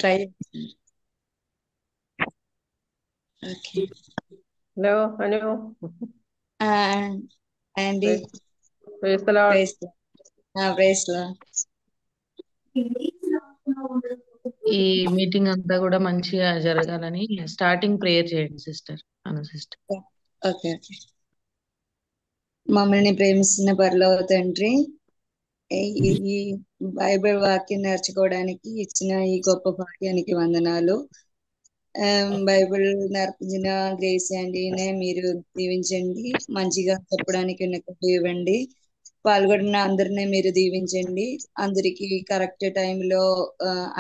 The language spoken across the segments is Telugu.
ట్రై చేస్తాను. ఓకే. హలో అను అండి praise the lord. Praise praise లో ఈ మీటింగ్ అంతా కూడా మంచిగా జరగాలని స్టార్టింగ్ ప్రేయర్ చేయండి సిస్టర్ సిస్టర్. Okay okay. మమ్మల్ని ప్రేమిస్తున్న పరలోక తండ్రి, ఈ బైబిల్ వాక్యం నేర్చుకోవడానికి ఇచ్చిన ఈ గొప్ప భాగ్యానికి వందనాలు. బైబిల్ నేర్పించిన గ్రేస్ అండినే మీరు దీవించండి, మంచిగా చెప్పడానికి కృప ఇవ్వండి. పాల్గొన్న అందరినీ మీరు దీవించండి, అందరికి కరెక్ట్ టైంలో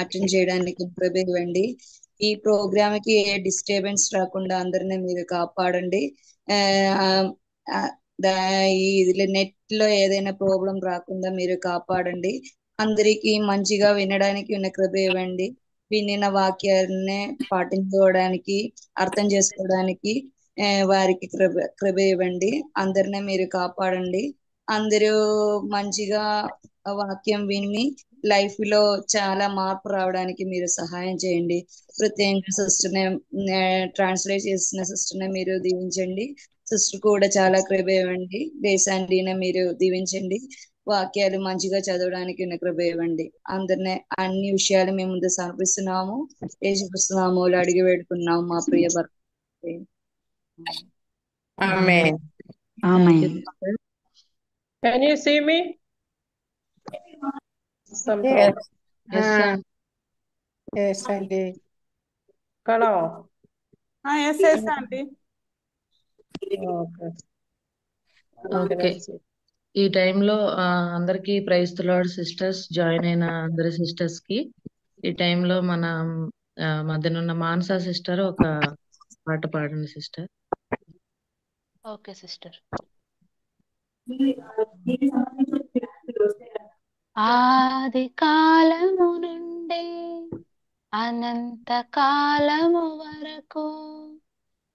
అటెండ్ చేయడానికి కృప ఇవ్వండి. ఈ ప్రోగ్రామ్ కి ఏ డిస్టర్బెన్స్ రాకుండా అందరినీ మీరు కాపాడండి. ఇది నెట్ లో ఏదైనా ప్రాబ్లం రాకుండా మీరు కాపాడండి. అందరికి మంచిగా వినడానికి ఉన్న కృప ఇవ్వండి. వినిన వాక్యాన్ని పాటించుకోవడానికి, అర్థం చేసుకోవడానికి వారికి కృప ఇవ్వండి. అందరినీ మీరు కాపాడండి. అందరూ మంచిగా వాక్యం విని లైఫ్ లో చాలా మార్పు రావడానికి మీరు సహాయం చేయండి. ప్రత్యేకంగా సిస్టర్ ట్రాన్స్లేట్ చేసిన సిస్టర్ మీరు దీవించండి. సిస్టర్ కూడా చాలా కృప ఇవ్వండి. దేశాన్ని మీరు దీవించండి. వాక్యాలు మంచిగా చదవడానికి కృప ఇవ్వండి. అందరినీ అన్ని విషయాలు మేము ముందు సమర్పిస్తున్నాము. యేసుక్రీస్తు అడిగి వేడుకున్నాము మా ప్రియ భర్త. Amen. Amen. Can you see me? Some Yes. Yes, sir. Yes, అండి. Hello. Yes, yes, aunty. Okay. Okay. ఈ టైంలో అందరికి praise the lord sisters, join అయిన అందరి సిస్టర్స్ కి ఈ టైంలో మన మధ్యనున్న మానసా సిస్టర్ ఒక పాట పాడండి సిస్టర్. Okay sister. ఆది కాలము నుండి అనంత కాలము వరకు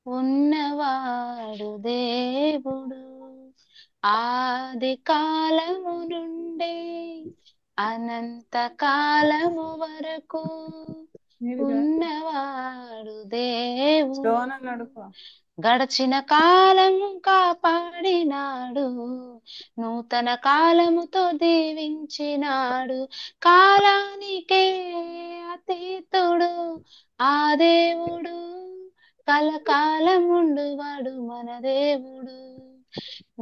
ఉన్నవాడు దేవుడు. ఆది కాలము నుండి అనంత కాలము వరకు ఉన్నవాడు దేవుడు. గడచిన కాలము కాపాడినాడు, నూతన కాలముతో దీవించినాడు. కాలానికే అతీతుడు ఆ దేవుడు, కలకాలముండువాడు మన దేవుడు.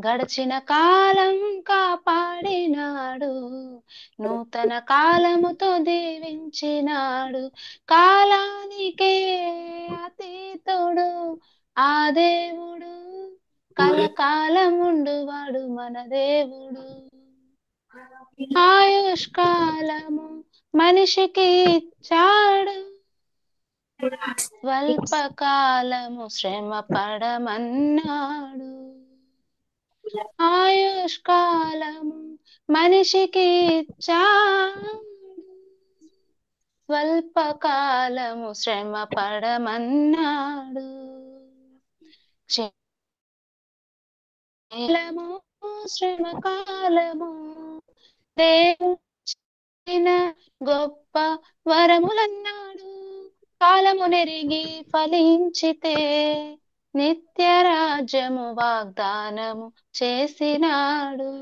గడచిన కాలం కాపాడినాడు, నూతన కాలముతో దీవించినాడు. కాలానికే అతీతుడు ఆ దేవుడు, కలకాలముండువాడు మన దేవుడు. ఆయుష్కాలము మనిషికి ఇచ్చాడు, స్వల్పకాలము శ్రమ పడమన్నాడు. ఆయుష్కాలము మనిషికి ఇచ్చాడు, స్వల్పకాలము శ్రమ పడమన్నాడు. శ్రమ కాలము దేవుడిచ్చిన గొప్ప వరములన్నాడు. కాలము నెరిగి ఫలించితే నిత్య రాజ్యము వాగ్దానము చేసినాడు.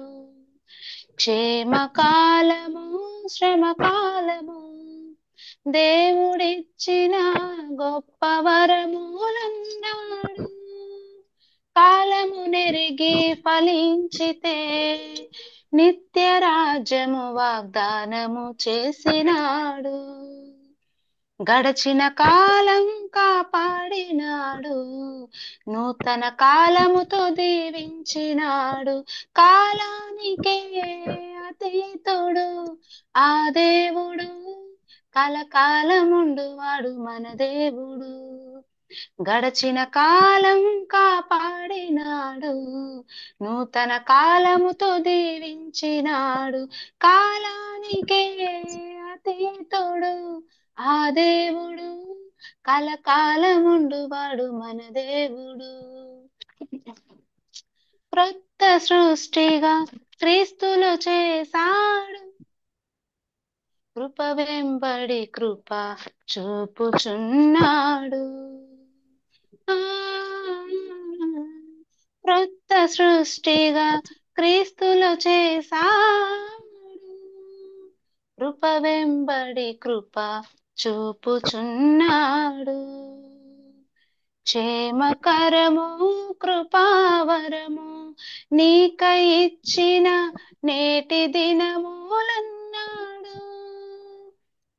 క్షేమకాలము శ్రమకాలము దేవుడిచ్చిన గొప్ప వరములన్నాడు. కాలము నెరిగి ఫలించితే నిత్య రాజ్యము వాగ్దానము చేసినాడు. గడచిన కాలం కాపాడినాడు, నూతన కాలముతో దీవించినాడు. కాలానికే అతీతుడు ఆ దేవుడు, కలకాలముండువాడు మన దేవుడు. గడచిన కాలం కాపాడినాడు, నూతన కాలముతో దీవించినాడు. కాలానికే అతీతుడు ఆ దేవుడు, కలకాలముండువాడు మన దేవుడు. క్రొత్త సృష్టిగా క్రీస్తులు చేశాడు, కృప వెంబడి కృప చూపుచున్నాడు. ఆ, క్రొత్త సృష్టిగా క్రీస్తులో చేశాడు. కృప వెంబడి కృప చూపుచున్నాడు. క్షేమకరము కృపావరము నీకై ఇచ్చిన నేటి దినములన్నాడు.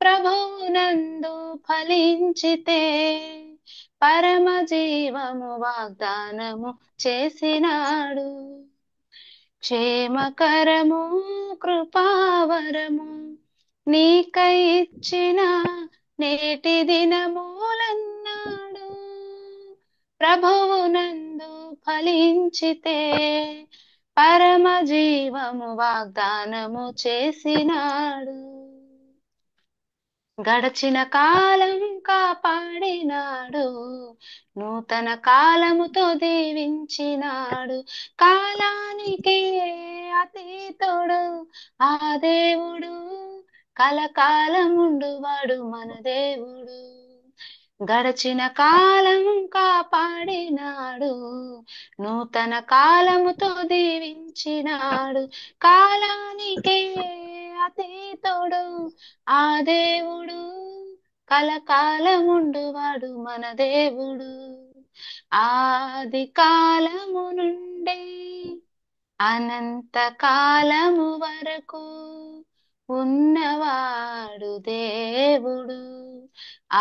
ప్రభువునందు ఫలించితే పరమ జీవము వాగ్దానము చేసినాడు. క్షేమకరము కృపావరము నీకై ఇచ్చిన నేటి దినములన్నాడు. ప్రభువునందు ఫలించితే పరమ జీవము వాగ్దానము చేసినాడు. గడచిన కాలం కాపాడినాడు, నూతన కాలముతో దీవించినాడు. కాలానికి అతీతుడు ఆ దేవుడు, కలకాలముండువాడు మన దేవుడు. గడచిన కాలం కాపాడినాడు, నూతన కాలముతో దీవించినాడు. కాలానికి అతీతుడు ఆ దేవుడు, కలకాలముండువాడు మన దేవుడు. ఆది కాలము నుండి అనంత కాలము వరకు ఉన్నవాడు దేవుడు.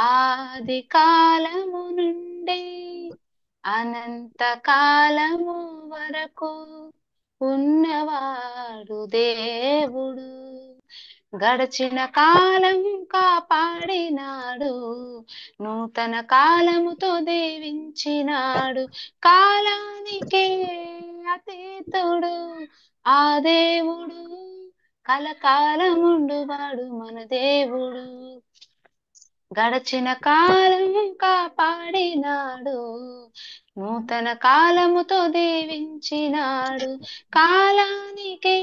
ఆది కాలము నుండి అనంత కాలము వరకు ఉన్నవాడు దేవుడు. గడచిన కాలం కాపాడినాడు, నూతన కాలముతో దీవించినాడు. కాలానికి అతీతుడు ఆ దేవుడు, కలకాలముండువాడు మన దేవుడు. గడచిన కాలం కాపాడినాడు, నూతన కాలముతో దీవించినాడు. కాలానికి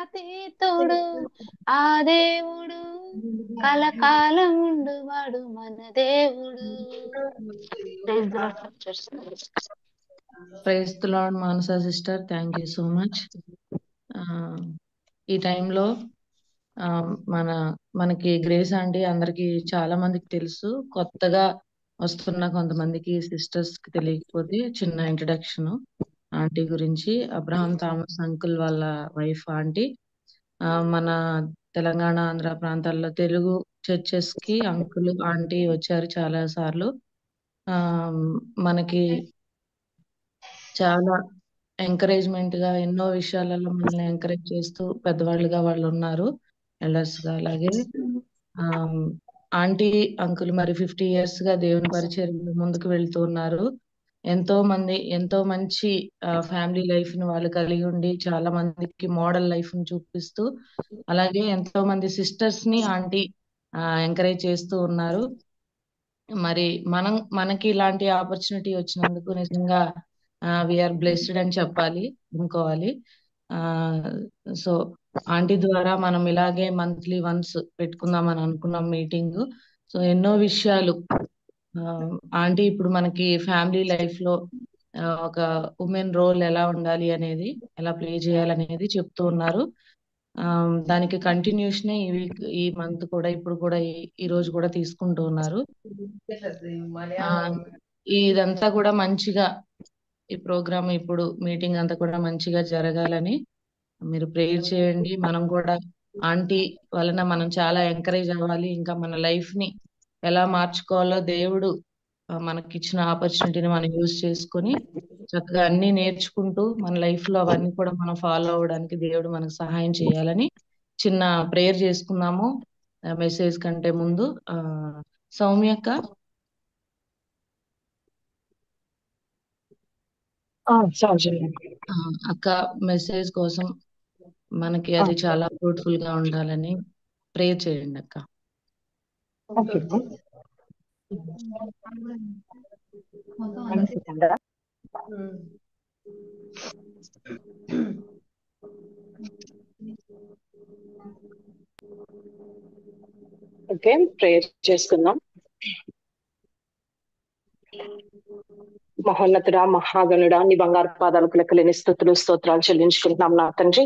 అతీతుడు ఆ దేవుడు, కలకాలముండువాడు మన దేవుడు. Praise the lord Manasa sister, thank you so much. ఈ టైంలో మనకి గ్రేస్ ఆంటీ అందరికి చాలా మందికి తెలుసు. కొత్తగా వస్తున్న కొంతమందికి సిస్టర్స్ కి తెలియకపోతే చిన్న ఇంట్రడక్షన్ ఆంటీ గురించి. అబ్రహాం థామస్ అంకుల్ వాళ్ళ వైఫ్ ఆంటీ. మన తెలంగాణ ఆంధ్ర ప్రాంతాల్లో తెలుగు చర్చెస్ కి అంకుల్ ఆంటీ వచ్చారు చాలా సార్లు. మనకి చాలా ఎంకరేజ్మెంట్ గా ఎన్నో విషయాలలో మనల్ని ఎంకరేజ్ చేస్తూ పెద్దవాళ్ళుగా వాళ్ళు ఉన్నారు, ఎల్డర్స్ గా. అలాగే ఆంటీ అంకుల్ మరి 50 years గా దేవుని పరిచర్యలో ముందుకు వెళ్తూ ఉన్నారు. ఎంతో మంచి ఫ్యామిలీ లైఫ్ ని వాళ్ళు కలిగి ఉండి చాలా మందికి మోడల్ లైఫ్ ని చూపిస్తూ, అలాగే ఎంతో మంది సిస్టర్స్ ని ఆంటీ ఎంకరేజ్ చేస్తూ ఉన్నారు. మరి మనకి ఇలాంటి ఆపర్చునిటీ వచ్చినందుకు నిజంగా వీఆర్ బ్లెస్డ్ అని చెప్పాలి, అనుకోవాలి. సో ఆంటీ ద్వారా మనం ఇలాగే మంత్లీ వన్స్ పెట్టుకుందామని అనుకున్నాం మీటింగ్. సో ఎన్నో విషయాలు ఆంటీ ఇప్పుడు మనకి ఫ్యామిలీ లైఫ్ లో ఒక ఉమెన్ రోల్ ఎలా ఉండాలి అనేది, ఎలా ప్లే చేయాలనేది చెప్తూ ఉన్నారు. దానికి కంటిన్యూషన్ ఈ మంత్ కూడా, ఇప్పుడు కూడా ఈ రోజు కూడా తీసుకుంటూ ఉన్నారు. ఇదంతా కూడా మంచిగా, ఈ ప్రోగ్రామ్ ఇప్పుడు మీటింగ్ అంతా కూడా మంచిగా జరగాలని మీరు ప్రేయర్ చేయండి. మనం కూడా ఆంటీ వలన మనం చాలా ఎంకరేజ్ అవ్వాలి. ఇంకా మన లైఫ్ ని ఎలా మార్చుకోవాలో దేవుడు మనకిచ్చిన ఆపర్చునిటీని మనం యూజ్ చేసుకొని చక్కగా అన్ని నేర్చుకుంటూ మన లైఫ్ లో అవన్నీ కూడా మనం ఫాలో అవ్వడానికి దేవుడు మనకు సహాయం చేయాలని చిన్న ప్రేయర్ చేసుకుందాము మెసేజ్ కంటే ముందు. సౌమ్యక్క, అక్క మెసేజ్ కోసం మనకి అది చాలా ఫ్రూట్ఫుల్ గా ఉండాలని ప్రేయర్ చేయండి అక్క. ఓకే, ప్రేయర్ చేసుకుందాం. మహోన్నతుడా, మహాగణుడా, నీ బంగారు పాదాలకు లెక్కలేని స్తుతులు స్తోత్రాలు చెల్లించుకుంటున్నాం నా తండ్రి.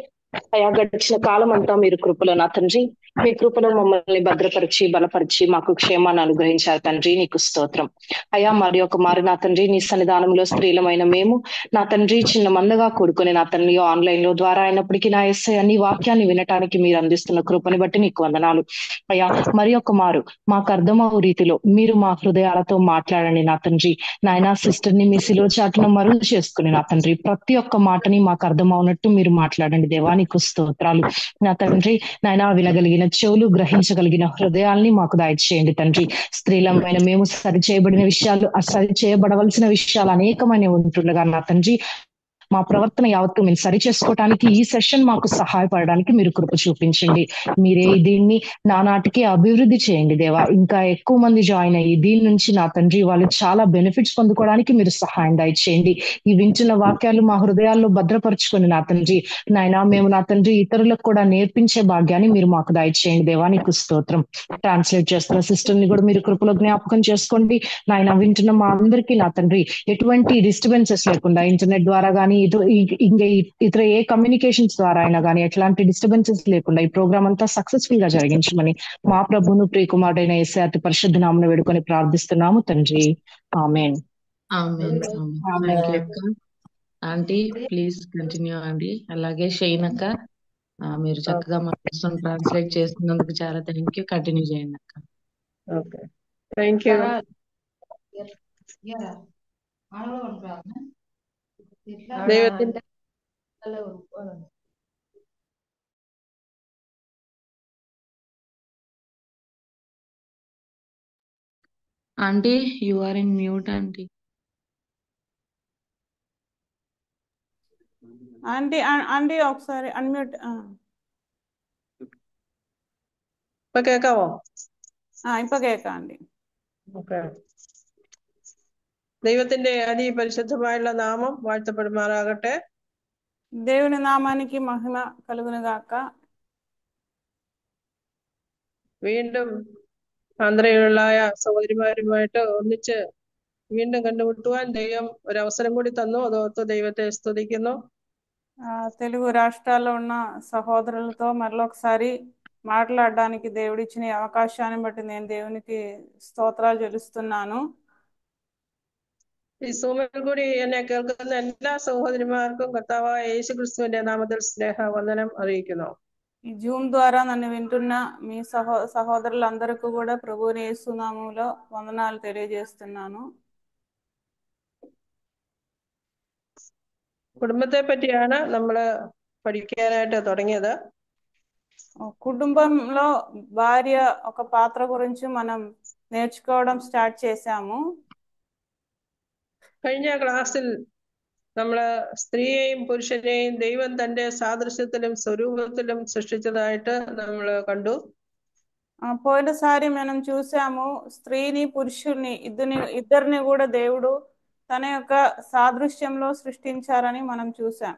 అయా, గడిచిన కాలం అంతా మీరు కృపలో నా తండ్రి, మీ కృపలో మమ్మల్ని భద్రపరిచి బలపరిచి మాకు క్షేమాన్ని అనుగ్రహించారు తండ్రి, నీకు స్తోత్రం. అయా, మరి ఒక మారి నా తండ్రి నీ సన్నిధానంలో స్త్రీలమైన మేము నా తండ్రి చిన్న మందగా కూడుకొని నా తండ్రి ఆన్లైన్ లో ద్వారా అయినప్పటికీ నా యేసయ్య నీ వాక్యాన్ని వినటానికి మీరు అందిస్తున్న కృపని బట్టి నీకు వందనాలు. అయ్యా, మరి ఒక మారు మాకు అర్థమవు రీతిలో మీరు మా హృదయాలతో మాట్లాడండి నా తండ్రి. నాయనా, సిస్టర్ ని మీ శిలువ చాటున మరుగు చేసుకుని నా తండ్రి ప్రతి ఒక్క మాటని మాకు అర్థమవునట్టు మీరు మాట్లాడండి దేవా, నీకు స్తోత్రాలు నా తండ్రి. నాయనా, వినగలిగిన చెవులు, గ్రహించగలిగిన హృదయాల్ని మాకు దయచేయండి తండ్రి. స్త్రీలమైన మేము సరి చేయబడిన విషయాలు, సరి చేయబడవలసిన విషయాలు అనేకమైన ఉంటుండగా నా తండ్రి మా ప్రవర్తన యావత్తు మేము సరి చేసుకోవటానికి ఈ సెషన్ మాకు సహాయపడడానికి మీరు కృప చూపించండి. మీరే దీన్ని నానాటికి అభివృద్ధి చేయండి దేవా. ఇంకా ఎక్కువ మంది జాయిన్ అయ్యి దీని నుంచి నా తండ్రి వాళ్ళు చాలా బెనిఫిట్స్ పొందుకోవడానికి మీరు సహాయం దయచేయండి. ఈ వింటున్న వాక్యాలు మా హృదయాల్లో భద్రపరుచుకొని నా తండ్రి నాయనా, మేము నా తండ్రి ఇతరులకు కూడా నేర్పించే భాగ్యాన్ని మీరు మాకు దయచేయండి దేవా, నీకు స్తోత్రం. ట్రాన్స్లేట్ చేస్తున్న సిస్టమ్ ని కూడా మీరు కృపలో జ్ఞాపకం చేసుకోండి నాయన. వింటున్న మా అందరికీ నా తండ్రి ఎటువంటి డిస్టర్బెన్సెస్ లేకుండా ఇంటర్నెట్ ద్వారా కానీ ఇంకా ఇతర ఏ కమ్యూనికేషన్స్ ద్వారా అయినా కానీ ఎట్లాంటి డిస్టర్బెన్సెస్ లేకుండా ఈ ప్రోగ్రామ్ అంతా సక్సెస్ఫుల్ గా జరిగించమని మా ప్రభును ప్రియకుమారుడైన యేసయ్య అతి పరిశుద్ధ నామమున వేడుకొని ప్రార్థిస్తున్నాము తండ్రి, ఆమేన్. థ్యాంక్ యూ అక్క. ఆంటీ ప్లీజ్ కంటిన్యూ అండి. అలాగే షైన్ అక్క, మీరు చక్కగా మా కోసం ట్రాన్స్లేట్ చేస్తున్నందుకు చాలా థ్యాంక్ యూ. కంటిన్యూ చేయండి అక్క. Okay, thank you. ദൈവത്തിന്റെ aunty you are in mute aunty. Aunty ఒకసారి అన్మ్యూట్. ഇപ്പൊ കേക്കാവോ? ഇപ്പൊ കേൾക്കാം ആంటీ. ഓക്കെ. ദൈവത്തിന്റെ അതിപരിശുദ്ധമായുള്ള നാമം വാഴ്ത്തപ്പെടുമാറാകട്ടെ. దేవుని నామానికి మహిమ కలుగును గాక. വീണ്ടും ആന്ധ്രയിലുള്ളായ സഹോദരിമാരുമായിട്ട് ഒന്നിച്ച് വീണ്ടും കണ്ടുമുട്ടുവാൻ ദൈവം ഒരവസരം കൂടി തന്നു. അതോർത്ത് ദൈവത്തെ സ്തുതിക്കുന്നു. తెలుగు రాష్ట్రాల్లో ఉన్న సహోదరులతో మరొకసారి మాట్లాడడానికి దేవుడిచ్చిన అవకాశాన్ని బట్టి నేను దేవునికి స్తోత్రాలు చెల్లిస్తున్నాను. ഈ സൂമിൽ കൂടി എന്നെ കേൾക്കുന്ന എല്ലാ സഹോദരിമാർക്കും കർത്താവായ യേശുക്രിസ്തുവിന്റെ നാമത്തിൽ സ്നേഹവന്ദനം അറിയിക്കുന്നു. ఈ జూమ్ ద్వారా నన్ను వింటున్న మీ సహోదరులందరికీ కూడా ప్రభువుని యేసు నామములో వందనాలు తెలియజేస్తున్నాను. കുടുംബത്തെ പറ്റിയാണ് നമ്മൾ പഠിക്കാനായിട്ട് തുടങ്ങിയത്. కుటుంబంలో భార్య ఒక పాత్ర గురించి మనం నేర్చుకోవడం స్టార్ట్ చేశాము. കഴിഞ്ഞ ക്ലാസ്സിൽ നമ്മള് സ്ത്രീയെയും പുരുഷനെയും ദൈവം തന്റെ സാദൃശ്യത്തിലും സ്വരൂപത്തിലും సృష్టించదాയിട്ട് നമ്മൾ కണ്ടു. పోయినసారి మనం చూసాము స్త్రీని పురుషుల్ని ఇద్దరిని కూడా దేవుడు తన యొక్క సాదృశ్యంలో సృష్టించారని మనం చూసాం.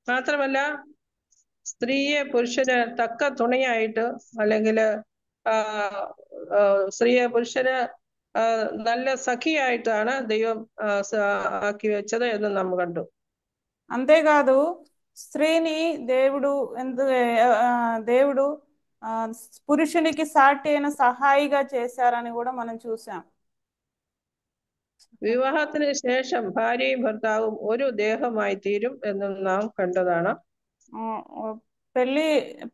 മാത്രമല്ല സ്ത്രീയെ പുരുഷന് തക്ക തുണയായിട്ട് അല്ലെങ്കിൽ സ്ത്രീയെ പുരുഷന് നല്ല సఖియాయిട്ടാണ് దైవం ఆకి వెచ్చది എന്ന് നമ്മൾ കണ്ടു. అంతేకాదు స్త్రీని దేవుడు పురుషునికి సాటి అయిన సహాయిగా చేశారని కూడా మనం చూసాం. വിവാഹത്തിന് ശേഷം ഭാര്യയും ഭർത്താവും ഒരു ദേഹമായി തീരും എന്ന് നാം കണ്ടതാണ്.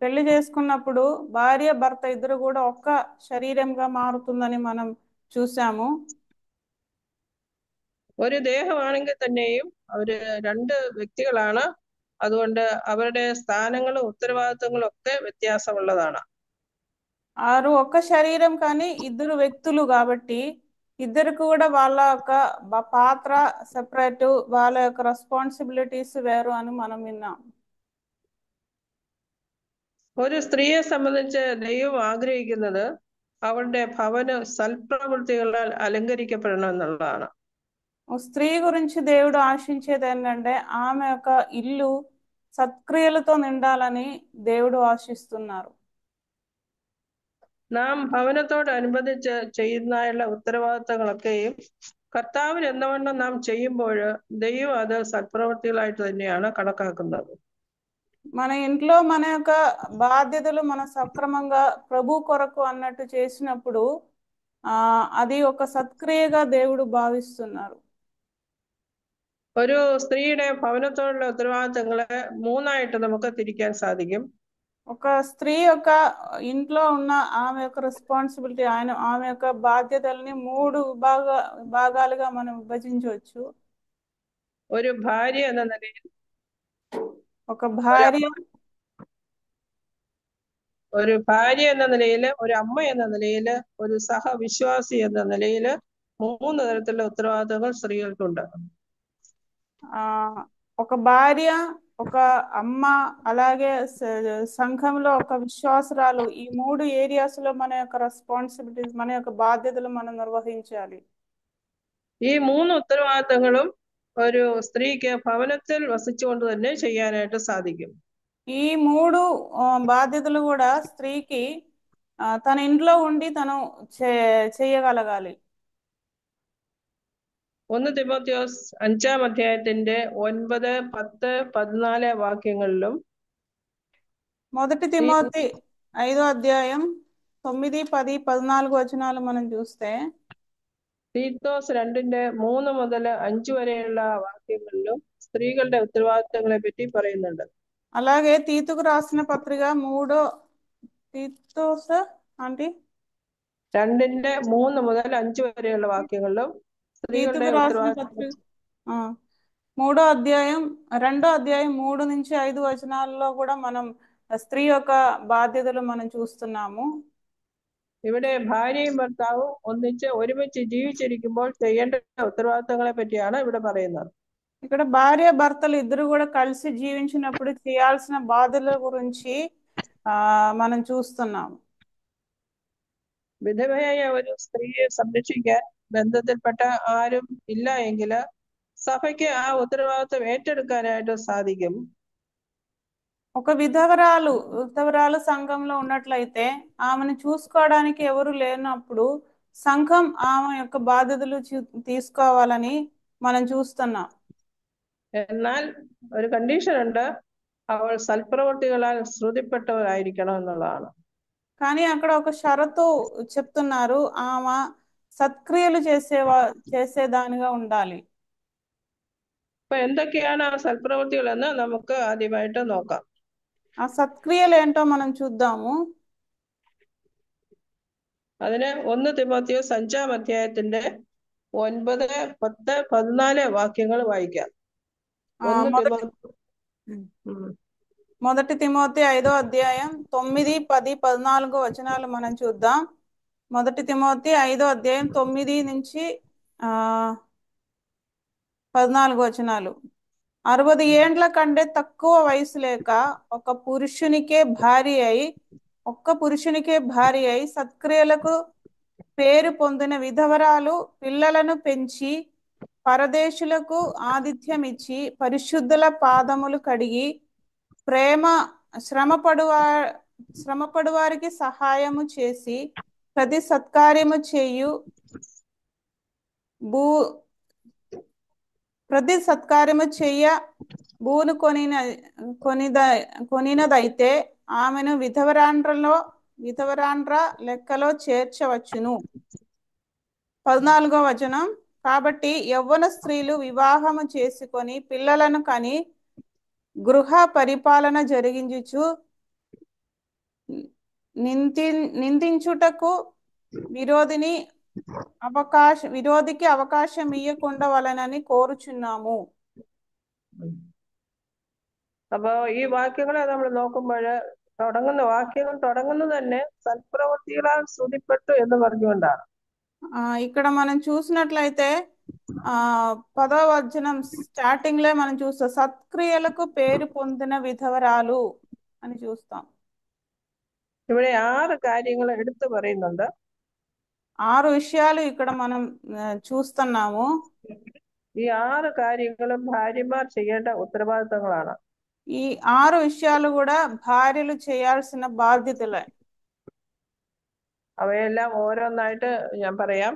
పెళ్లి చేసుకున్నప్పుడు భార్య భర్త ఇద్దరు కూడా ఒక్క శరీరంగా మారుతుందని మనం చూసాము. ഒരു ദേഹമാണെങ്കിൽ തന്നെയും അവര് രണ്ട് വ്യക്തികളാണ്. അതുകൊണ്ട് അവരുടെ സ്ഥാനങ്ങളും ഉത്തരവാദിത്വങ്ങളും ഒക്കെ വ്യത്യാസമുള്ളതാണ്. ఆరు ఒక్క శరీరం కానీ ఇద్దరు వ్యక్తులు కాబట్టి ఇద్దరికి కూడా వాళ్ళ యొక్క పాత్ర సెపరేట్, వాళ్ళ యొక్క రెస్పాన్సిబిలిటీస్ వేరు అని మనం విన్నాం. ഒരു സ്ത്രീയെ സംബന്ധിച്ച് ദൈവം ആഗ്രഹിക്കുന്നത് അവളുടെ ഭവന് സൽപ്രവൃത്തികളാൽ అలంకరించబడడం ఎന്നുള്ളതാണ്. స్త్రీ గురించి దేవుడు ఆశించేది ఏంటంటే ఆమె యొక్క ఇల్లు సత్క్రియలతో నిండాలని దేవుడు ఆశిస్తున్నారు. നാം ഭവനത്തോടനുബന്ധിച്ച് ചെയ്യുന്നതിനുള്ള ഉത്തരവാദിത്തങ്ങളൊക്കെയും കർത്താവിന് എന്നവണ്ണം നാം ചെയ്യുമ്പോൾ ദൈവം അത് സത്പ്രവൃത്തികളായിട്ട് തന്നെയാണ് കണക്കാക്കുന്നത്. మన ఇంట్లో మన యొక్క బాధ్యతలు మన సక్రమంగా ప్రభు కొరకు అన్నట్టు చేసినప్పుడు అది ఒక సత్క్రియగా దేవుడు భావిస్తున్నారు. ഒരു സ്ത്രീയുടെ ഭവനത്തോടുള്ള ഉത്തരവാദിത്തങ്ങളെ മൂന്നായിട്ട് നമുക്ക് തിരിക്കാൻ സാധിക്കും. ఒక స్త్రీ యొక్క ఇంట్లో ఉన్న ఆమె యొక్క రెస్పాన్సిబిలిటీ ఆమె యొక్క బాధ్యతల్ని 3 భాగాలుగా మనం విభజించవచ్చు. ഒരു ഭാര്യ എന്ന നിലയിൽ, ఒక భార్య എന്ന നിലയിൽ, ഒരു അമ്മ എന്ന നിലയിൽ, ഒരു സഹവിശ്വാസി എന്ന നിലയിൽ 3 തരത്തിലുള്ള ഉത്തരവാദിത്തങ്ങൾ സ്ത്രീകൾക്കുണ്ട്. ఒక భార్య, ఒక అమ్మ, అలాగే సంఘంలో ఒక విశ్వాసరాలు, ఈ 3 ఏరియాస్ లో మన యొక్క రెస్పాన్సిబిలిటీస్, మన యొక్క బాధ్యతలు మనం నిర్వహించాలి. ഈ 3 ഉത്തരവാദിത്തങ്ങളും ഒരു സ്ത്രീക്ക് ഭവനത്തിൽ വസിച്ചുകൊണ്ട് തന്നെ ചെയ്യാനായിട്ട് സാധിക്കും. ఈ 3 బాధ్యతలు కూడా స్త్రీకి తన ఇంట్లో ఉండి తను చేయగలగాలి. 1 തിമോഥെയോസ് 5-ാം അധ്യായത്തിന്റെ 9, 10, 14 వాక్యങ്ങളിലും, మొదటి తిమోతి 5వ అధ్యాయం 9, 10, 14 వచనాలు మనం చూస్తే, തീത്തോസ് 2ന്റെ 3 മുതൽ 5 വരെയുള്ള వాక్యങ്ങളിലും స్త్రీകളുടെ ఉత్తరవాదిత్తങ്ങളെ പറ്റി പറയുന്നുണ്ട്. అలాగే తీతుకు రాసిన పత్రిక 3 తీతోస్ ఆంటీ 2ന്റെ 3 മുതൽ 5 വരെയുള്ള వాక్యങ്ങളിലും స్త్రీകളുടെ తీతుకు రాసిన ఉత్తరవాదిత్తం, పత్రిక 3వ అధ్యాయం 3 నుంచి 5 వచనాల్లో కూడా మనం స్త్రీ యొక్క బాధ్యతలు మనం చూస్తున్నాము. ഇവിടെ ഭാര്യയും ഭർത്താവും ഒരുമിച്ച് ജീവിച്ചിരിക്കുമ്പോൾ ചെയ്യേണ്ട ഉത്തരവാദിത്തങ്ങളെ പറ്റിയാണ് ഇവിടെ പറയുന്നത്. ఇక్కడ భార్య భర్తలు ఇద్దరు కూడా కలిసి జీవించినప్పుడు చేయాల్సిన బాధ్యతల గురించి మనం చూస్తున్నాము. വിധവയായ ഒരു സ്ത്രീയെ സംരക്ഷിക്കാൻ ബന്ധത്തിൽപ്പെട്ട ആരും ഇല്ല എങ്കിൽ സഭയ്ക്ക് ആ ഉത്തരവാദിത്വം ഏറ്റെടുക്കാനായിട്ട് സാധിക്കും. ఒక విధవరాలు సంఘంలో ఉన్నట్లయితే ఆమెను చూసుకోవడానికి ఎవరు లేనప్పుడు సంఘం ఆమె యొక్క బాధ్యతలు తీసుకోవాలని మనం చూస్తున్నాం. എന്നാൽ ഒരു കണ്ടീഷൻ ഉണ്ട്, അവൾ സൽപ്രവൃത്തികളാൽ ശ്രുതിപ്പെട്ടവരായിരിക്കണം എന്നുള്ളതാണ്. కానీ అక్కడ ఒక షరతు చెప్తున్నారు, ఆమె సత్క్రియలు చేసేదానిగా ఉండాలి. അപ്പൊ എന്തൊക്കെയാണ് ആ സൽപ്രവൃത്തികൾ എന്ന് നമുക്ക് ആദ്യമായിട്ട് നോക്കാം. ఆ సత్క్రియలు ఏంటో మనం చూద్దాము. അതിന് 1 തിമോഥെയോസ് 5-ാം അധ്യായത്തിന്റെ 9, 10, 14 వాక్యങ്ങൾ వాയിക്കാം. మొదటి తిమోతి 5వ అధ్యాయం 9, 10, 14 వచనాలు మనం చూద్దాం. మొదటి తిమోతి 5వ అధ్యాయం 9 నుంచి 14 వచనాలు. 60 ఏండ్ల కంటే తక్కువ వయసు లేక ఒక్క పురుషునికే భార్య అయి సత్క్రియలకు పేరు పొందిన విధవరాలు పిల్లలను పెంచి పరదేశులకు ఆతిథ్యం ఇచ్చి పరిశుద్ధుల పాదములు కడిగి శ్రమపడు వారికి సహాయము చేసి ప్రతి సత్కార్యము చెయ్య భూను కొనినదైతే ఆమెను విధవరాండ్ర లెక్కలో చేర్చవచ్చును. 14వ వచనం, కాబట్టి యవ్వన స్త్రీలు వివాహము చేసుకొని పిల్లలను కని గృహ పరిపాలన జరిగించుచు నిందించుటకు విరోధికి అవకాశం ఇయ్యకుండా వలనని కోరుచున్నాము. അപ്പൊ ഈ വാക്യങ്ങളെ നമ്മൾ നോക്കുമ്പോൾ വാക്യങ്ങൾ തുടങ്ങുന്നത് തന്നെ സൽപ്രവൃത്തികളാൽ സ്തുതിപ്പെട്ടു എന്ന് പറഞ്ഞുകൊണ്ടാണ്. ఇక్కడ మనం చూసినట్లయితే 10వ వచనం స్టార్టింగ్ లో మనం చూస్తాం, సత్క్రియలకు పేరు పొందిన విధవరాలు అని చూస్తాం. ഇവിടെ 6 കാര്യങ്ങൾ എടുത്തു പറയുന്നുണ്ട്. 6 విషయాలు ఇక్కడ మనం చూస్తున్నాము. ഈ 6 കാര്യങ്ങളും ഭാര്യമാർ ചെയ്യേണ്ട ഉത്തരവാദിത്തങ്ങളാണ്. ഈ 6 വിഷയാలు కూడా ഭാര്യలు చేయాల్సిన బాధ్యతలే. അവയെല്ലാം ഓരോന്നായിട്ട് ഞാൻ പറയാം.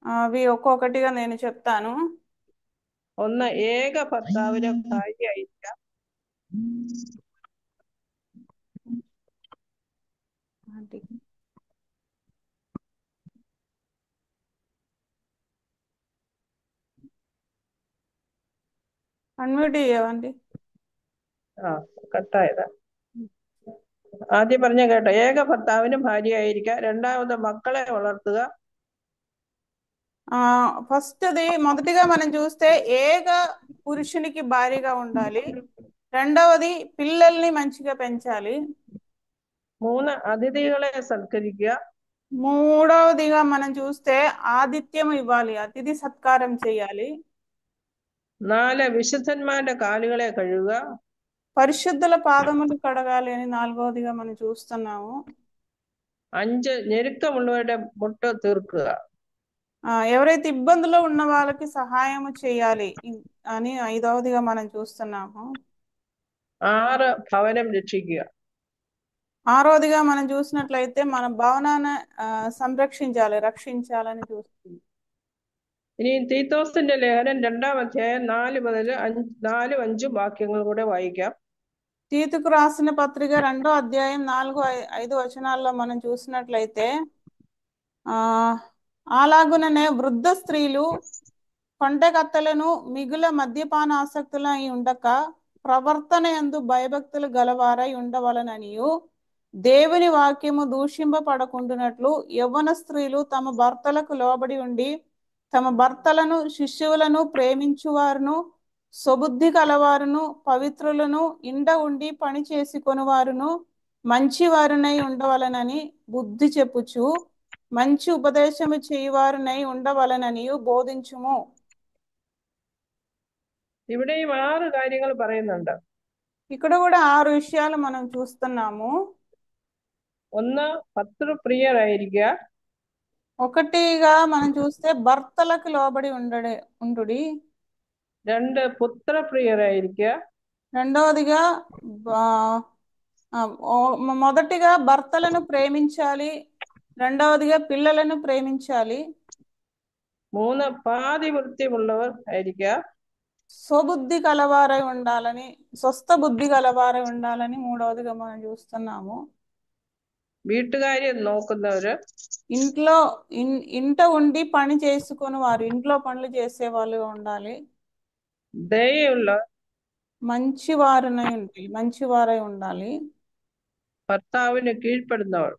అవి ఒక్కొక్కటిగా నేను చెప్తాను. ഒന്ന്, ഏക ഭർത്താവിന് ഭാര്യയായിരിക്കാം. అన్మ్యూట్ ചെയ്യാవండి. കട്ടായതാ. ആദ്യം പറഞ്ഞ കേട്ടോ, ഏക ഭർത്താവിന് ഭാര്യയായിരിക്കുക. രണ്ടാമത് മക്കളെ വളർത്തുക. ఫస్ట్ది మొదటిగా మనం చూస్తే ఏక పురుషునికి భార్యగా ఉండాలి. రెండవది పిల్లల్ని మంచిగా పెంచాలి. 3, അതിഥികളെ സൽക്കരിക്കുക. మూడవదిగా మనం చూస్తే ఆతిథ్యం ఇవ్వాలి, అతిథి సత్కారం చేయాలి. 4, വിശുദ്ധന്മാരുടെ കാലുകളെ കഴുകുക. పరిశుద్ధుల పాదములు కడగాలి అని 4వదిగా మనం చూస్తున్నాము. 5, ഞെരുക്കമുള്ളവരുടെ മുട്ട് തീർക്കുക. ఎవరైతే ఇబ్బందులో ఉన్న వాళ్ళకి సహాయం చేయాలి అని 5వదిగా మనం చూస్తున్నాము. 6, ഭവനം രക്ഷിക്കുക. 6వదిగా మనం చూసినట్లయితే మన భవనాన్ని సంరక్షించాలి, రక్షించాలని చూస్తుంది. ഇനി തീത്തോസിന്റെ ലേഖനം 2-ാം അധ്യായം 4 മുതൽ 4, 5 വാക്യങ്ങൾ കൂടെ വായിക്കാം. తీతుకు రాసిన పత్రిక 2వ అధ్యాయం 4, 5 వచనాల్లో మనం చూసినట్లయితే అలాగుననే వృద్ధ స్త్రీలు కొంటెకత్తలను మిగుల మద్యపాన ఆసక్తులై ఉండక ప్రవర్తన యందు భయభక్తులు గలవారై ఉండవలననియు దేవుని వాక్యము దూషింపబడకుండునట్లు యవ్వన స్త్రీలు తమ భర్తలకు లోబడి ఉండి తమ భర్తలను శిష్యులను ప్రేమించువారును సుబుద్ధి కలవారును పవిత్రులను ఇండ ఉండి పని చేసుకొని వారును మంచివారునై ఉండవలనని బుద్ధి చెప్పుచు మంచి ఉపదేశము చేయువారునై ఉండవలనని బోధించుము. ഇവിടെയും 6 കാര്യങ്ങൾ പറയുന്നുണ്ട്. ఇక్కడ కూడా 6 విషయాలు మనం చూస్తున్నాము. 1, ഭർതൃപ്രിയരായിരിക്കുക. ఒకటిగా మనం చూస్తే భర్తలకు లోబడి ఉండుడి. 2, പുത്രപ്രിയരായിരിക്കുക. రెండవదిగా మొదటిగా భర్తలను ప్రేమించాలి, రెండవదిగా పిల్లలను ప్రేమించాలి. 3, പാതിവൃത്യമുള്ളവർ ആയിരിക്കുക. స్వబుద్ధి కలవారై ఉండాలని, స్వస్థ బుద్ధి కలవారై ఉండాలని 3వదిగా మనం చూస్తున్నాము. വീട്ടുകാര്യം നോക്കുന്നവര്. ఇంట ఉండి పని చేసుకుని వారు, ఇంట్లో పనులు చేసే వాళ్ళు ఉండాలి. ദയുള്ള మంచివారై ఉండాలి. ഭർത്താവിന് കീഴ്പ്പെടുന്നവർ.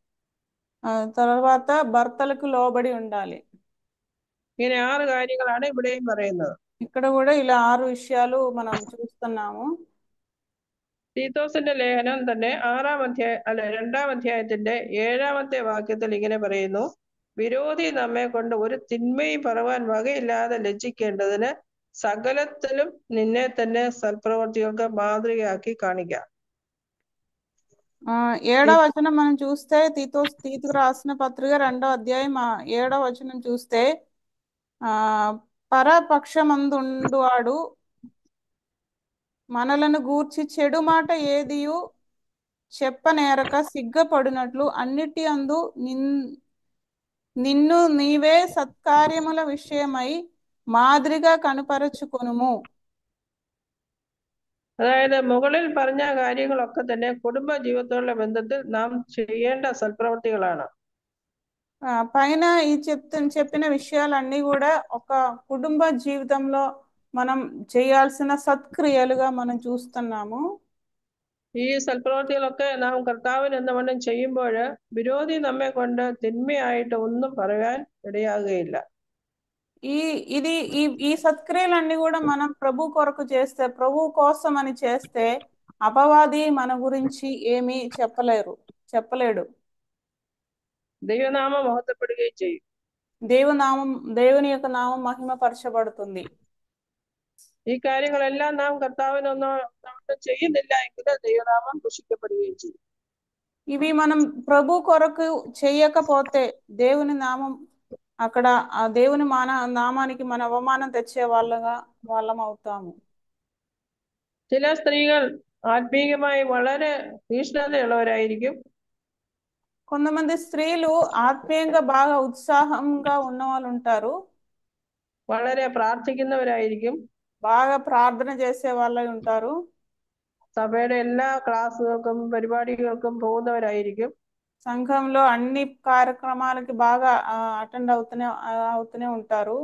తర్వాత భర్తలకు లోబడి ఉండాలి. ഇങ്ങനെ 6 കാര്യങ്ങളാണ് ഇവിടെയും പറയുന്നത്. ఇక్కడ కూడా ఇలా 6 విషయాలు మనం చూస్తున్నాము. തീത്തോസിന്റെ ലേഖനം തന്നെ 2-ാം അധ്യായത്തിന്റെ 7-ാമത്തെ വാക്യത്തിൽ ഇങ്ങനെ പറയുന്നു: വിരോധി നമ്മെ കൊണ്ട് ഒരു തിന്മയും പറവാൻ വകയില്ലാതെ ലജ്ജിക്കേണ്ടതിന് സകലത്തിലും നിന്നെ തന്നെ സൽപ്രവർത്തികൾക്ക് മാതൃകയാക്കി കാണിക്കാം. 7వ వచనం మనం చూస్తే తీతుకు రాసిన పత్రిక 2వ అధ్యాయం 7వ వచనం చూస్తే పరపక్షమందుండువాడు మనలను గూర్చి చెడు మాట ఏదియు చెప్పనేరక సిగ్గపడినట్లు అన్నిటి అందు నిన్ను నీవే సత్కార్యముల విషయమై మాదిరిగా కనుపరచుకొనుము. അതായത് മുകളിൽ പറഞ്ഞ കാര്യങ്ങളൊക്കെ തന്നെ കുടുംബ ജീവിതത്തോടുള്ള ബന്ധത്തിൽ നാം ചെയ്യേണ്ട സൽപ്രവൃത്തികളാണ്. పైన ఈ చెప్పిన విషయాలన్నీ కూడా ఒక కుటుంబ జీవితంలో మనం చేయాల్సిన సత్క్రియలుగా మనం చూస్తున్నాము. ഈ സൽപ്രവൃത്തികളൊക്കെ നാം കർത്താവിന് എന്നവണ്ണം ചെയ്യുമ്പോൾ വിരോധി നമ്മെ കൊണ്ട് തിന്മയായിട്ട് ഒന്നും പറയാൻ ഇടയാകുകയില്ല. ఈ సత్క్రియలన్నీ కూడా మనం ప్రభు కొరకు చేస్తే, ప్రభు కోసం అని చేస్తే అపవాది మన గురించి ఏమీ చెప్పలేడు. ദൈവനാമം മഹത്വപ്പെടുകയും ചെയ്യും. దేవుని యొక్క నామం మహిమపరచబడుతుంది. ഈ കാര്യങ്ങളെല്ലാം നാം കർത്താവിനൊന്നും ചെയ്യുന്നില്ല എങ്കിൽ ദൈവനാമം ദുഷിക്കപ്പെടുകയും ചെയ്യും. ఇవి మనం ప్రభు కొరకు చేయకపోతే దేవుని నామం అక్కడ ఆ దేవుని నామానికి మన అవమానం తెచ్చే వాళ్ళం అవుతాము. ചില സ്ത്രീകൾ ആത്മീയമായി വളരെ തീഷ്ണതയുള്ളവരായിരിക്കും. కొంతమంది స్త్రీలు ఆత్మీయంగా బాగా ఉత్సాహంగా ఉన్న వాళ్ళు ఉంటారు, വളരെ പ്രാർത്ഥിക്കുന്നവരായിരിക്കും. బాగా ప్రార్థన చేసే వాళ్ళు ఉంటారు, സഭയുടെ എല്ലാ ക്ലാസ്സുകൾക്കും പരിപാടികൾക്കും പോകുന്നവരായിരിക്കും. సంఘంలో అన్ని కార్యక్రమాలకి బాగా అటెండ్ అవుతూనే ఉంటారు.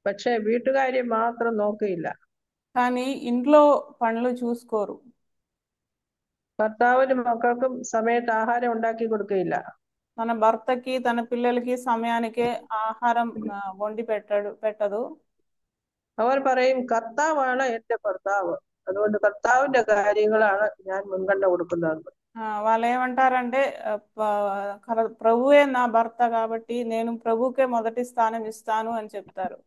പക്ഷെ വീട്ടുകാര്യം മാത്രം നോക്കിയില്ല. కానీ ఇంట్లో పనులు చూసుకోరు. ഭർത്താവിനും മക്കൾക്കും സമയത്ത് ആഹാരം ഉണ്ടാക്കി കൊടുക്കുകയില്ല. తన భర్తకి తన పిల్లలకి సమయానికే ఆహారం వండి పెట్టదు. അവർ പറയും കർത്താവാണ് എന്റെ ഭർത്താവ്, അതുകൊണ്ട് കർത്താവിന്റെ കാര്യങ്ങളാണ് ഞാൻ മുൻഗണന കൊടുക്കുന്നത്. వాళ్ళు ఏమంటారంటే ప్రభువే నా భర్త కాబట్టి నేను ప్రభుకే మొదటి స్థానం ఇస్తాను అని చెప్తారు.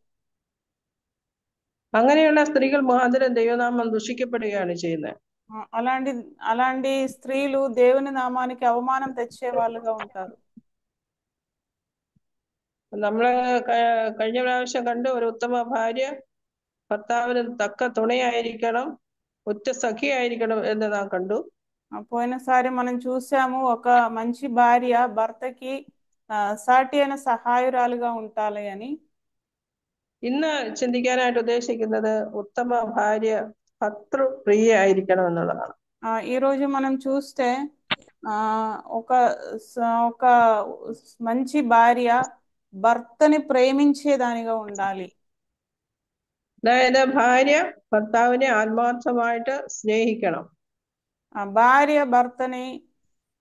അങ്ങനെയുള്ള സ്ത്രീകൾ മുഖാന്തരം ദൈവനാമം ദുഷിക്കപ്പെടുകയാണ് ചെയ്യുന്നത്. అలాంటి స్త్రీలు దేవుని నామానికి అవమానం తెచ్చే వాళ్ళుగా ఉంటారు. നമ്മള് കഴിഞ്ഞ പ്രാവശ്യം കണ്ട് ഒരു ഉത്തമ ഭാര്യ ഭർത്താവിന് തക്ക തുണയായിരിക്കണം, ഉറ്റ സഖിയായിരിക്കണം എന്ന് നാം കണ്ടു. పోయినసారి మనం చూసాము, ఒక మంచి భార్య భర్తకి సాటి అయిన సహాయురాలుగా ఉండాలి అని. ഇന്ന് ചിന്തിക്കാനായിട്ട് ഉദ്ദേശിക്കുന്നത് ഉത്തമ ഭാര്യ ഭർതൃപ്രിയ ആയിരിക്കണം എന്നുള്ളതാണ്. ఈ రోజు మనం చూస్తే ఒక మంచి భార్య భర్తని ప్రేమించేదానిగా ఉండాలి. അതായത് ഭാര്യ ഭർത്താവിനെ ആത്മാർത്ഥമായിട്ട് സ്നേഹിക്കണം. భార్య భర్తని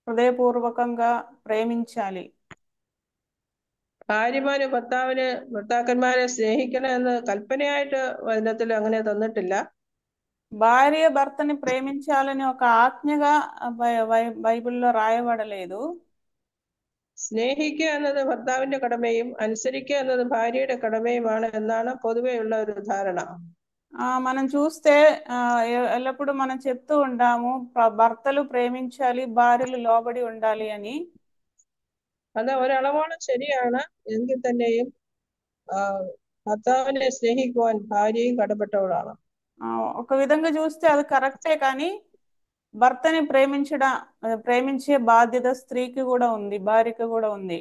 హృదయపూర్వకంగా ప్రేమించాలి. ഭാര്യമാര് ഭർത്താക്കന്മാരെ സ്നേഹിക്കണം എന്ന് കൽപ്പനയായിട്ട് വചനത്തിൽ അങ്ങനെ തന്നിട്ടില്ല. భార్య భర్తని ప్రేమించాలని ఒక ఆజ్ఞగా బైబిల్లో రాయబడలేదు. സ്നേഹിക്കുക എന്നത് ഭർത്താവിന്റെ കടമയും അനുസരിക്കുക എന്നത് ഭാര്യയുടെ കടമയുമാണ് എന്നാണ് പൊതുവെയുള്ള ഒരു ധാരണ. మనం చూస్తే ఎల్లప్పుడూ మనం చెప్తూ ఉంటాము, భర్తలు ప్రేమించాలి, భార్యలు లోబడి ఉండాలి అని. അത് ഒരളവോളം ശരിയാണ്, എങ്കിൽ തന്നെയും ഭർത്താവിനെ സ്നേഹിക്കുവാൻ ഭാര്യയും കടപ്പെട്ടവളാണ്. ఒక విధంగా చూస్తే అది కరెక్టే, కానీ భర్తని ప్రేమించే బాధ్యత స్త్రీకి కూడా ఉంది, భార్యకి కూడా ఉంది.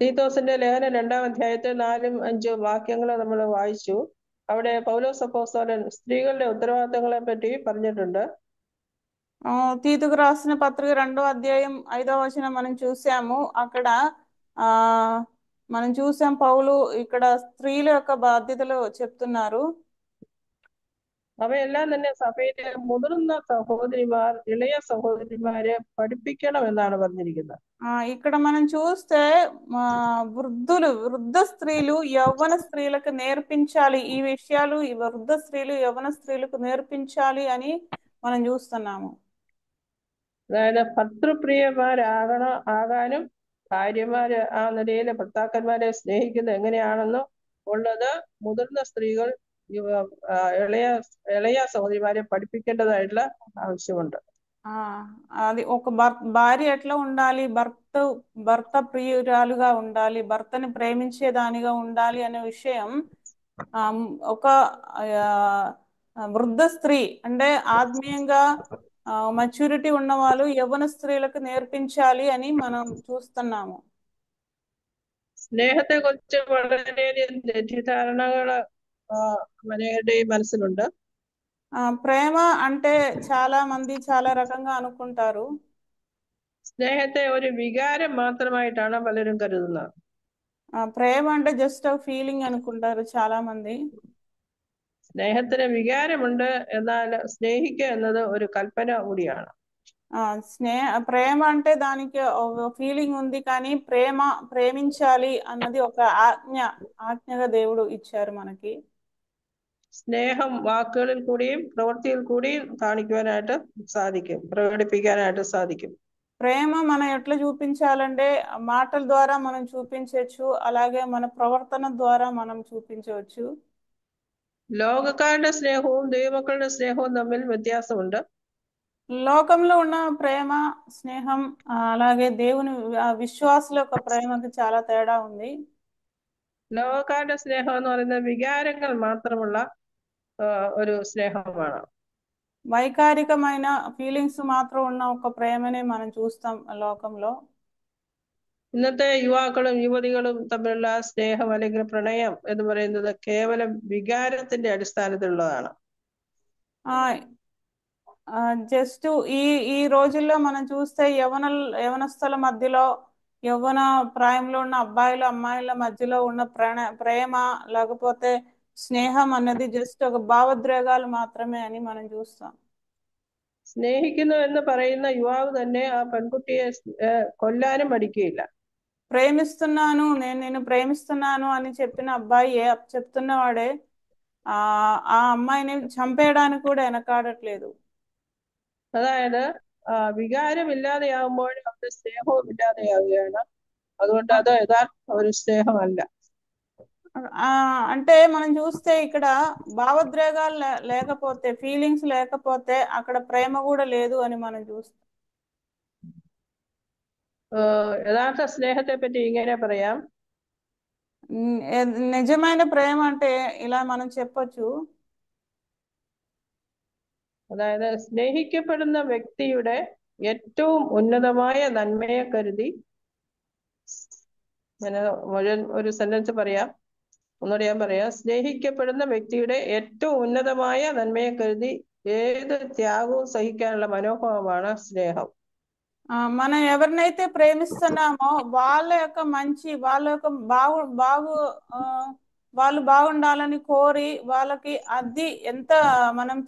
തീത്തോസിന്റെ ലേഖനം 2-ാം അധ്യായത്തിൽ 4-5 വാക്യങ്ങൾ നമ്മൾ വായിച്ചു. അവിടെ പൗലോസ് അപ്പോസ്തലൻ സ്ത്രീകളുടെ ഉത്തരവാദിത്തങ്ങളെ പറ്റി പറഞ്ഞിട്ടുണ്ട്. తీతుకు రాసిన పత్రిక 2వ అధ్యాయం 5వ వచనం మనం చూసాము. అక్కడ మనం చూసాం, పౌలు ఇక్కడ స్త్రీల యొక్క బాధ్యతలు చెప్తున్నారు. അവയെല്ലാം തന്നെ സഭയിലെ മുതിർന്ന സഹോദരിമാർ ഇളയ സഹോദരിമാരെ പഠിപ്പിക്കണം എന്നാണ് പറഞ്ഞിരിക്കുന്നത്. ఇక్కడ మనం చూస్తే వృద్ధ స్త్రీలు యవ్వన స్త్రీలకు నేర్పించాలి, ఈ విషయాలు ఈ వృద్ధ స్త్రీలు యవ్వన స్త్రీలకు నేర్పించాలి అని మనం చూస్తున్నాము. അതായത് ഭർതൃപ്രിയമാരാകാനും ഭാര്യമാര് ആ നിലയിൽ ഭർത്താക്കന്മാരെ സ്നേഹിക്കുന്നത് എങ്ങനെയാണെന്ന് ഉള്ളത് മുതിർന്ന സ്ത്രീകൾ ഇളയ സഹോദരിമാരെ പഠിപ്പിക്കേണ്ടതായിട്ടുള്ള ആവശ്യമുണ്ട്. అది ఒక భార్య ఎట్లా ఉండాలి, భర్త ప్రియురాలుగా ఉండాలి, భర్తని ప్రేమించేదానిగా ఉండాలి అనే విషయం ఒక వృద్ధ స్త్రీ అంటే ఆత్మీయంగా మెచ్యూరిటీ ఉన్న వాళ్ళు యవ్వన స్త్రీలకు నేర్పించాలి అని మనం చూస్తున్నాము. സ്നേഹത്തെ കുറിച്ച് വളരെയധികം തെറ്റിദ്ധാരണകള് മനുഷ്യരുടെയും മനസ്സിലുണ്ട്. ప్రేమ అంటే చాలా మంది చాలా రకంగా అనుకుంటారు. സ്നേഹത്തെ ഒരു വികാരം മാത്രമായിട്ടാണ് പലരും കരുതുന്നത്. ప్రేమ అంటే జస్ట్ ఫీలింగ్ అనుకుంటారు చాలా మంది. സ്നേഹത്തിന് വികാരമുണ്ട്, എന്നാൽ സ്നേഹിക്കുക എന്നത് ഒരു കൽപ്പന കൂടിയാണ്. ప్రేమ అంటే దానికి ఫీలింగ్ ఉంది, కానీ ప్రేమించాలి అన్నది ఒక ఆజ్ఞగా దేవుడు ఇచ్చారు మనకి. സ്നേഹം വാക്കുകളിൽ കൂടിയും പ്രവൃത്തിയിൽ കൂടിയും പ്രകടിപ്പിക്കാനായിട്ട് സാധിക്കും. ప్రేమ మనం ఎట్లా చూపించాలంటే మాటల ద్వారా మనం చూపించవచ్చు, అలాగే మన ప్రవర్తన ద్వారా మనం చూపించవచ్చు. ലോകക്കാരുടെ സ്നേഹവും ദൈവമക്കളുടെ സ്നേഹവും തമ്മിൽ വ്യത്യാസമുണ്ട്. లోకంలో ఉన్న ప్రేమ స్నేహం అలాగే దేవుని విశ్వాసుల యొక్క ప్రేమకి చాలా తేడా ఉంది. ലോകക്കാരുടെ സ്നേഹം എന്ന് പറയുന്നത് വികാരങ്ങൾ മാത്രമുള്ള ഒരു സ്നേഹമാണ്. వైకారికమైన ఫీలింగ్స్ మాత్రం ఉన్న ఒక ప్రేమనే మనం చూస్తాం లోకంలో. ഇന്നത്തെ യുവാക്കളും യുവതികളും തമ്മിലുള്ള സ്നേഹം അല്ലെങ്കിൽ പ്രണയം എന്ന് പറയുന്നത് കേവലം വികാരത്തിന്റെ അടിസ്ഥാനത്തിലുള്ളതാണ്. జస్ట్ ఈ ఈ రోజుల్లో మనం చూస్తే యవనస్తుల మధ్యలో, యవ్వన ప్రాయంలో ఉన్న అబ్బాయిలు అమ్మాయిల మధ్యలో ఉన్న ప్రేమ లేకపోతే స్నేహం అన్నది జస్ట్ ఒక భావోద్వేగాలు మాత్రమే అని మనం చూస్తాం. സ്നേഹിക്കുന്നു എന്ന് പറയുന്ന യുവാവ് തന്നെ ആ പെൺകുട്ടിയെ കൊല്ലാനും മടിക്കുകയില്ല. ప్రేమిస్తున్నాను, నేను ప్రేమిస్తున్నాను అని చెప్పిన అబ్బాయి చెప్తున్నవాడే ఆ అమ్మాయిని చంపేయడానికి కూడా వెనకాడట్లేదు. അതായത് വികാരമില്ലാതെയാകുമ്പോൾ അവരുടെ സ്നേഹവും ഇല്ലാതെയാവുകയാണ്. അതുകൊണ്ട് അത് യഥാർത്ഥ ഒരു സ്നേഹമല്ല. అంటే మనం చూస్తే ఇక్కడ భావోద్వేగాలు లేకపోతే, ఫీలింగ్స్ లేకపోతే అక్కడ ప్రేమ కూడా లేదు అని మనం చూస్తాం. യഥാർത്ഥ സ്നേഹത്തെ പറ്റി ഇങ്ങനെ പറയാം. నిజమైన ప్రేమ అంటే ఇలా మనం చెప్పొచ్చు. അതായത് സ്നേഹിക്കപ്പെടുന്ന വ്യക്തിയുടെ ഏറ്റവും ഉന്നതമായ നന്മയെ കരുതി, ഞാൻ ഒരു സെന്റൻസ് പറയാം, ഒന്നുകൂടി ഞാൻ പറയാം. സ്നേഹിക്കപ്പെടുന്ന വ്യക്തിയുടെ ഏറ്റവും ഉന്നതമായ നന്മയെ കരുതി ഏത് ത്യാഗവും సహిക്കാനുള്ള మనోభావമാണ് స్నేహం. మనం ఎవరినైతే ప్రేమిస్తున్నామో వాళ్ళ యొక్క మంచి, వాళ్ళ యొక్క వాళ్ళు బాగుండాలని కోరి వాళ్ళకి అది ఎంత మనం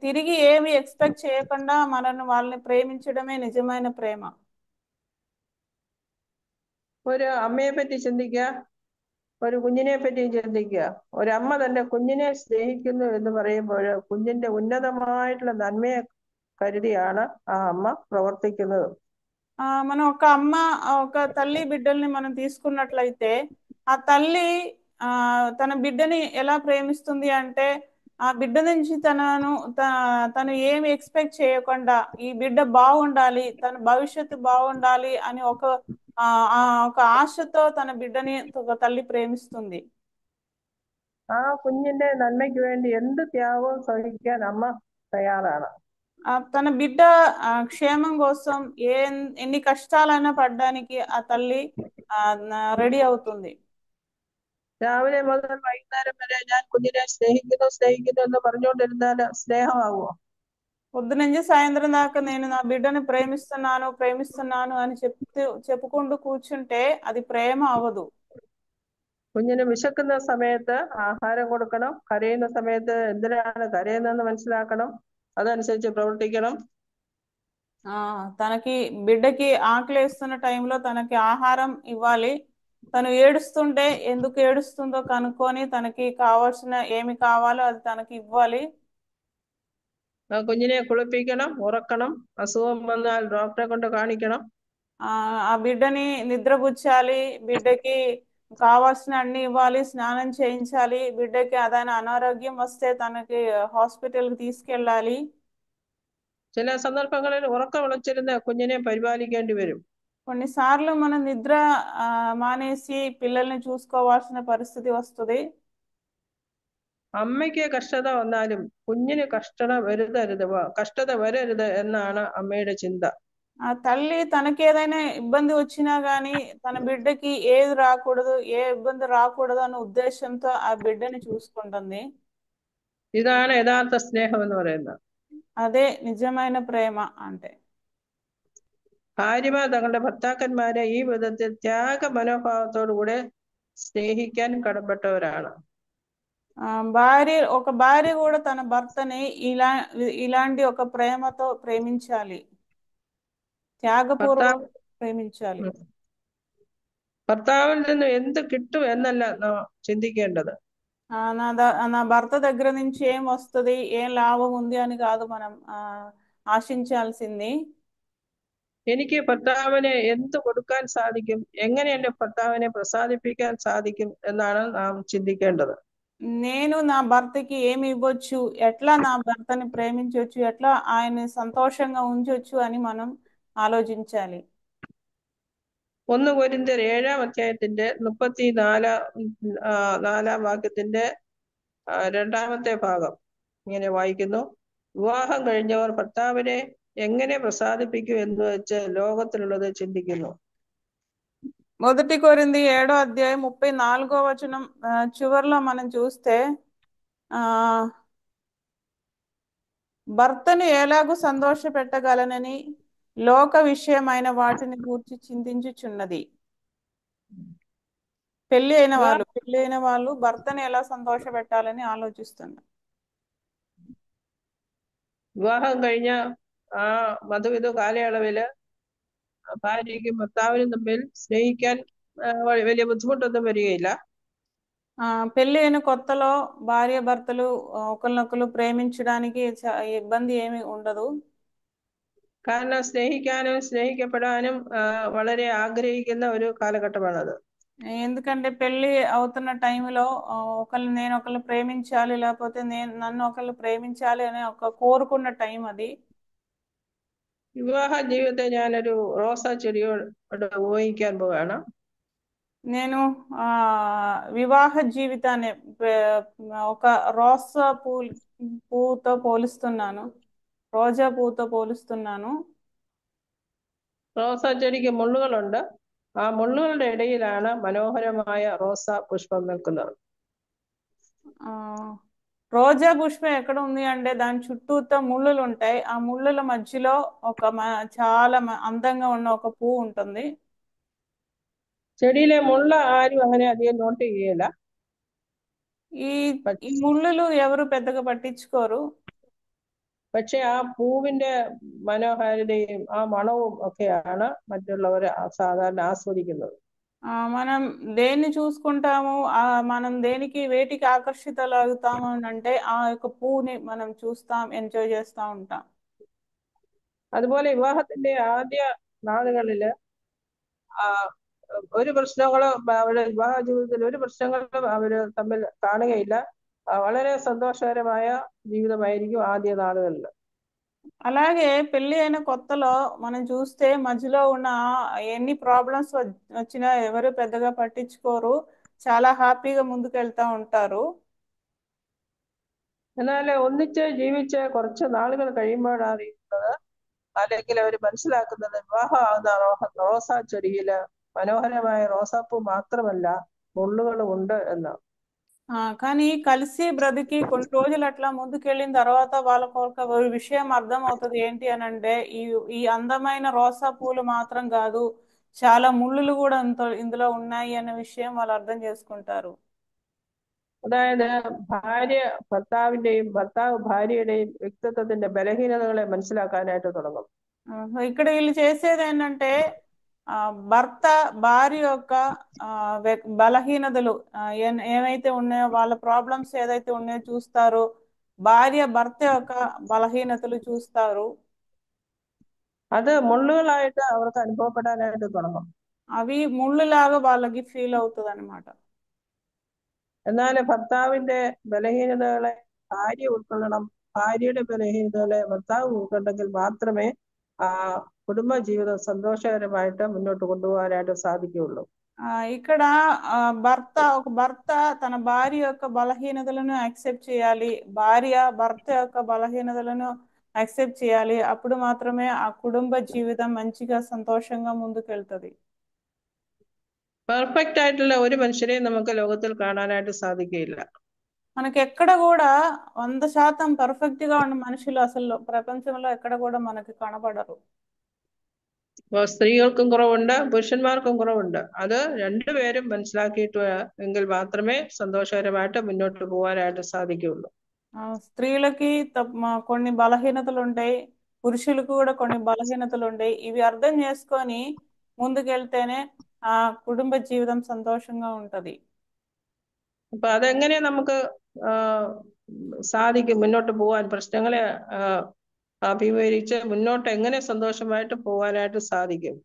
తిరిగి ఏమి ఎక్స్పెక్ట్ చేయకుండా వాళ్ళని ప్రేమించడమే నిజమైన ప్రేమ. ഒരു അമ്മയെ പറ്റി ചിന്തിക്കുക, ഒരു കുഞ്ഞിനെ പറ്റി ചിന്തിക്കുക. ഒരമ്മ തന്റെ കുഞ്ഞിനെ സ്നേഹിക്കുന്നു എന്ന് പറയുമ്പോൾ കുഞ്ഞിന്റെ ഉന്നതമായിട്ടുള്ള നന്മയെ కరిదియాన ఆ అమ్మ ప్రవర్తిക്കുന്നത്. మనం ఒక తల్లి బిడ్డల్ని మనం తీసుకున్నట్లయితే ఆ తల్లి తన బిడ్డని ఎలా ప్రేమిస్తుంది అంటే ఆ బిడ్డ నుంచి తను ఏమి ఎక్స్పెక్ట్ చేయకుండా ఈ బిడ్డ బాగుండాలి, తన భవిష్యత్తు బాగుండాలి అని ఒక ఆశతో తన బిడ్డని ఒక తల్లి ప్రేమిస్తుంది. ఆ കുഞ്ഞിന്റെ നന്മയ്ക്ക് വേണ്ടി എന്ത് ത്യാഗവും സഹിക്കാൻ അമ്മ തയ്യാറാണ്. తన బిడ్డ క్షేమం కోసం ఎన్ని కష్టాలైనా పడడానికి ఆ తల్లి రెడీ అవుతుంది. രാവിലെ മുതൽ വൈകുന്നേരം വരെ ഞാൻ കുഞ്ഞിനെ സ്നേഹിക്കുന്നു എന്ന് പറഞ്ഞുകൊണ്ടിരുന്നാൽ സ്നേഹമാകുമോ? పొద్దు నుంచి సాయంత్రం దాకా నేను నా బిడ్డని ప్రేమిస్తున్నాను అని చెప్పుకుంటూ కూర్చుంటే అది ప్రేమ అవ్వదు. കുഞ്ഞിന് വിശക്കുന്ന സമയത്ത് ആഹാരം കൊടുക്കണം. കരയുന്ന സമയത്ത് എന്തിനാണ് കരയുന്നതെന്ന് മനസ്സിലാക്കണം. അതനുസരിച്ച് പ്രവർത്തിക്കണം. తనకి బిడ్డకి ఆకలి వేస్తున్న టైంలో తనకి ఆహారం ఇవ్వాలి. తను ఏడుస్తుంటే ఎందుకు ఏడుస్తుందో కనుక్కొని తనకి కావాల్సిన ఏమి కావాలో అది తనకి ఇవ్వాలి. കുഞ്ഞിനെ കുളിപ്പിക്കണം, ഉറക്കണം. അസുഖം വന്നാൽ ഡോക്ടറെ കൊണ്ട് കാണിക്കണം. ఆ బిడ్డని నిద్రపుచ్చాలి, బిడ్డకి కావాల్సిన అన్ని ఇవ్వాలి, స్నానం చేయించాలి. బిడ్డకి ఏదైనా అనారోగ్యం వస్తే తనకి హాస్పిటల్కి తీసుకెళ్ళాలి. ചില സന്ദർഭങ്ങളിൽ ഉറക്കം വിളച്ചിരുന്ന് കുഞ്ഞിനെ പരിപാലിക്കേണ്ടി വരും. కొన్నిసార్లు మనం నిద్ర మానేసి పిల్లల్ని చూసుకోవాల్సిన పరిస్థితి వస్తుంది. അമ്മയ്ക്ക് കഷ്ടത വന്നാലും കുഞ്ഞിന് കഷ്ടത വരരുത് എന്നാണ് അമ്മയുടെ ചിന്ത. ఆ తల్లి తనకి ఏదైనా ఇబ్బంది వచ్చినా గానీ తన బిడ్డకి ఏది రాకూడదు, ఏ ఇబ్బంది రాకూడదు అన్న ఉద్దేశంతో ఆ బిడ్డని చూసుకుంటుంది. ഇതാണ് യഥാർത്ഥ സ്നേഹം എന്ന് പറയുന്നത്. అదే నిజమైన ప్రేమ అంటే. ഭാര്യമാർ തങ്ങളുടെ ഭർത്താക്കന്മാരെ ഈ വിധത്തിൽ ത്യാഗ മനോഭാവത്തോടുകൂടെ സ്നേഹിക്കാൻ കടപ്പെട്ടവരാണ്. ఒక భార్య కూడా తన భర్తని ఇలాంటి ఒక ప్రేమతో ప్రేమించాలి, త్యాగపూర్వకంగా ప్రేమించాలి. ഭർത്താവിൽ നിന്ന് എന്ത് കിട്ടും എന്നല്ല ചിന്തിക്കേണ്ടത്. నా భర్త దగ్గర నుంచి ఏం వస్తుంది, ఏం లాభం ఉంది అని కాదు మనం ఆశించాల్సింది. എനിക്ക് ഭർത്താവിനെ എന്ത് കൊടുക്കാൻ സാധിക്കും, എങ്ങനെ എന്റെ ഭർത്താവിനെ പ്രസാദിപ്പിക്കാൻ സാധിക്കും എന്നാണ് നാം ചിന്തിക്കേണ്ടത്. నేను నా భర్తకి ఏమి ఇవ్వచ్చు, ఎట్లా నా భర్తని ప్రేమించవచ్చు, ఎట్లా ఆయన్ని సంతోషంగా ఉంచవచ్చు అని మనం ఆలోచించాలి. 1 കൊരിന്ത്യർ 7-ാം അധ്യായത്തിന്റെ 34-ാം വാക്യത്തിന്റെ രണ്ടാമത്തെ ഭാഗം ഇങ്ങനെ വായിക്കുന്നു. വിവാഹം കഴിഞ്ഞവർ ഭർത്താവിനെ എങ്ങനെ പ്രസാദിപ്പിക്കും എന്ന് വെച്ച് ലോകത്തിലുള്ളത് ചിന്തിക്കുന്നു. 1 కొరింథీ 7:34 చివరిలో మనం చూస్తే భర్తను ఎలాగూ సంతోష పెట్టగలనని లోక విషయమైన వాటిని గూర్చి చింతించుచున్నది. పెళ్లి అయిన వాళ్ళు భర్తను ఎలా సంతోష పెట్టాలని ఆలోచిస్తున్నారు. വിവാഹം കഴിഞ്ഞ ആ മധുവിധു കാലയളവില് ഭാര്യയ്ക്കും ഭർത്താവിനും തമ്മിൽ സ്നേഹിക്കാൻ വലിയ ബുദ്ധിമുട്ടൊന്നും വരികയില്ല. పెళ్లి అయిన కొత్తలో భార్య భర్తలు ఒకరినొకరు ప్రేమించడానికి ఇబ్బంది ఏమి ఉండదు. കാരണം స్నేహిക്കാനും స్నేహిക്കപ്പെടാനും വളരെ ఆగ్రహిക്കുന്ന ഒരു కాలఘట్టమానది. ఎందుకంటే పెళ్లి అవుతున్న టైంలో నేను ఒకరిని ప్రేమించాలి, లేకపోతే నన్ను ఒకళ్ళు ప్రేమించాలి అనే ఒక కోరుకున్న టైం అది. వివాహ జీవితే ഞാനൊരു റോസാ చెడిയോട് ఊహిക്കാൻ പോവുകയാണ്. నేను వివాహ జీవితాన్ని ఒక రోజా పూతో పోలుస్తున్నాను. రోజా పూతో పోలుస్తున్నాను. റോസാ ചെടിക്ക് മുള്ളുകളുണ്ട്. ആ മുള്ളുകളുടെ ഇടയിലാണ് മനോഹരമായ റോസാ പുഷ്പം നിൽക്കുന്നത്. రోజా పుష్పం ఎక్కడ ఉంది అంటే దాని చుట్టూతో ముళ్ళులు ఉంటాయి. ఆ ముళ్ళుల మధ్యలో చాలా అందంగా ఉన్న ఒక పువ్వు ఉంటుంది. చెడిలో ముళ్ళ ఆരും അങ്ങനെ అധികം നോട്ട് ചെയ്യില്ല. ఈ ముళ్ళులు ఎవరు పెద్దగా పట్టించుకోరు. പക്ഷെ ആ പൂവിന്റെ മനോഹാരിതയും ആ മണവും ഒക്കെയാണ് മറ്റുള്ളവർ സാധാരണ ആസ്വദിക്കുന്നത്. మనం దేన్ని చూసుకుంటాము, మనం వేటికి ఆకర్షితులవుతాము అంటే ఆ యొక్క పువ్వుని మనం చూస్తాం, ఎంజాయ్ చేస్తూ ఉంటాం. അതുപോലെ വിവാഹത്തിന്റെ ആദ്യ നാളുകളില് ഒരു പ്രശ്നങ്ങളും അവരുടെ വിവാഹ ജീവിതത്തിൽ ഒരു പ്രശ്നങ്ങളും അവര് തമ്മിൽ കാണുകയില്ല. വളരെ സന്തോഷകരമായ ജീവിതമായിരിക്കും ആദ്യ നാളുകളിൽ. అలాగే పెళ్లి అయిన కొత్తలో మనం చూస్తే మధ్యలో ఉన్న ఎన్ని ప్రాబ్లమ్స్ వచ్చినా ఎవరు పెద్దగా పట్టించుకోరు, చాలా హ్యాపీగా ముందుకెళ్తా ఉంటారు. എന്നാൽ ഒന്നിച്ച് ജീവിച്ച് കുറച്ച് നാളുകൾ കഴിയുമ്പോഴാണ് അറിയുന്നത്, അല്ലെങ്കിൽ അവർ മനസ്സിലാക്കുന്നത് വിവാഹമാകുന്ന റോസാ ചെടിയില് മനോഹരമായ റോസാപ്പൂ മാത്രമല്ല മുള്ളുകളും ഉണ്ട് എന്ന്. కానీ కలిసి బ్రతికి కొన్ని రోజులు అట్లా ముందుకెళ్ళిన తర్వాత వాళ్ళకు ఒక విషయం అర్థం అవుతుంది. ఏంటి అని అంటే ఈ అందమైన రోసా పూలు మాత్రం కాదు, చాలా ముళ్ళులు కూడా ఇందులో ఉన్నాయి అనే విషయం వాళ్ళు అర్థం చేసుకుంటారు. അതായത് ഭാര്യ ഭർത്താവിന്റെയും ഭർത്താവ് ഭാര്യയുടെയും വ്യക്തിത്വത്തിന്റെ ബലഹീനതകളെ മനസ്സിലാക്കാനായിട്ട് തുടങ്ങും. ఇక్కడ వీళ్ళు చేసేది ఏంటంటే భర్త భార్య యొక్క బలహీనతలు ఏమైతే ఉన్నాయో, వాళ్ళ ప్రాబ్లమ్స్ ఏదైతే ఉన్నాయో చూస్తారు. భార్య భర్త యొక్క బలహీనతలు చూస్తారు. അത് മുള്ളുകളായിട്ട് അവർക്ക് അനുഭവപ്പെടാനായിട്ട് തുടങ്ങും. అవి ముళ్ళులాగా వాళ్ళకి ఫీల్ అవుతుంది అన్నమాట. എന്നാൽ ഭർത്താവിന്റെ ബലഹീനതകളെ ഭാര്യ ഉൾക്കൊള്ളണം, ഭാര്യയുടെ ബലഹീനതകളെ ഭർത്താവ് ഉൾക്കൊണ്ടെങ്കിൽ മാത്രമേ కుటుంబ జీవితం సంతోషకరമായിട്ട് మున్నోട്ട് కొണ്ടുപോകാനായിട്ട് సాధిക്കുകയുള്ളൂ. ఇక్కడ భర్త తన భార్య యొక్క బలహీనతలను యాక్సెప్ట్ చేయాలి, భార్య భర్త యొక్క బలహీనతలను యాక్సెప్ట్ చేయాలి. అప్పుడు మాత్రమే ఆ కుటుంబ జీవితం మంచిగా సంతోషంగా ముందుకెళ్తుంది. പെർഫെക്റ്റ് ആയിട്ടുള്ള ഒരു മനുഷ്യരെയും നമുക്ക് ലോകത്തിൽ കാണാനായിട്ട് സാധിക്കുകയില്ല. మనకి ఎక్కడ కూడా 100% పర్ఫెక్ట్ గా ఉన్న మనుషులు అసలు ప్రపంచంలో ఎక్కడ కూడా మనకి కనబడరు. സ്ത്രീകൾക്കും കുറവുണ്ട്, പുരുഷന്മാർക്കും കുറവുണ്ട്. അത് രണ്ടുപേരും മനസ്സിലാക്കിയിട്ട് എങ്കിൽ മാത്രമേ സന്തോഷകരമായിട്ട് മുന്നോട്ട് പോകാനായിട്ട് സാധിക്കുകയുള്ളൂ. స్త్రీలకి కొన్ని బలహీనతలు ఉంటాయి, పురుషులకు కూడా కొన్ని బలహీనతలు ఉంటాయి. ఇవి అర్థం చేసుకొని ముందుకెళ్తేనే ఆ కుటుంబ జీవితం సంతోషంగా ఉంటది. അപ്പൊ അതെങ്ങനെ നമുക്ക് സാധിക്കും മുന്നോട്ട് പോകാൻ? പ്രശ്നങ്ങളെ അഭിമുഖീകരിച്ച് മുന്നോട്ട് എങ്ങനെ സന്തോഷമായിട്ട് പോകാനായിട്ട് സാധിക്കും?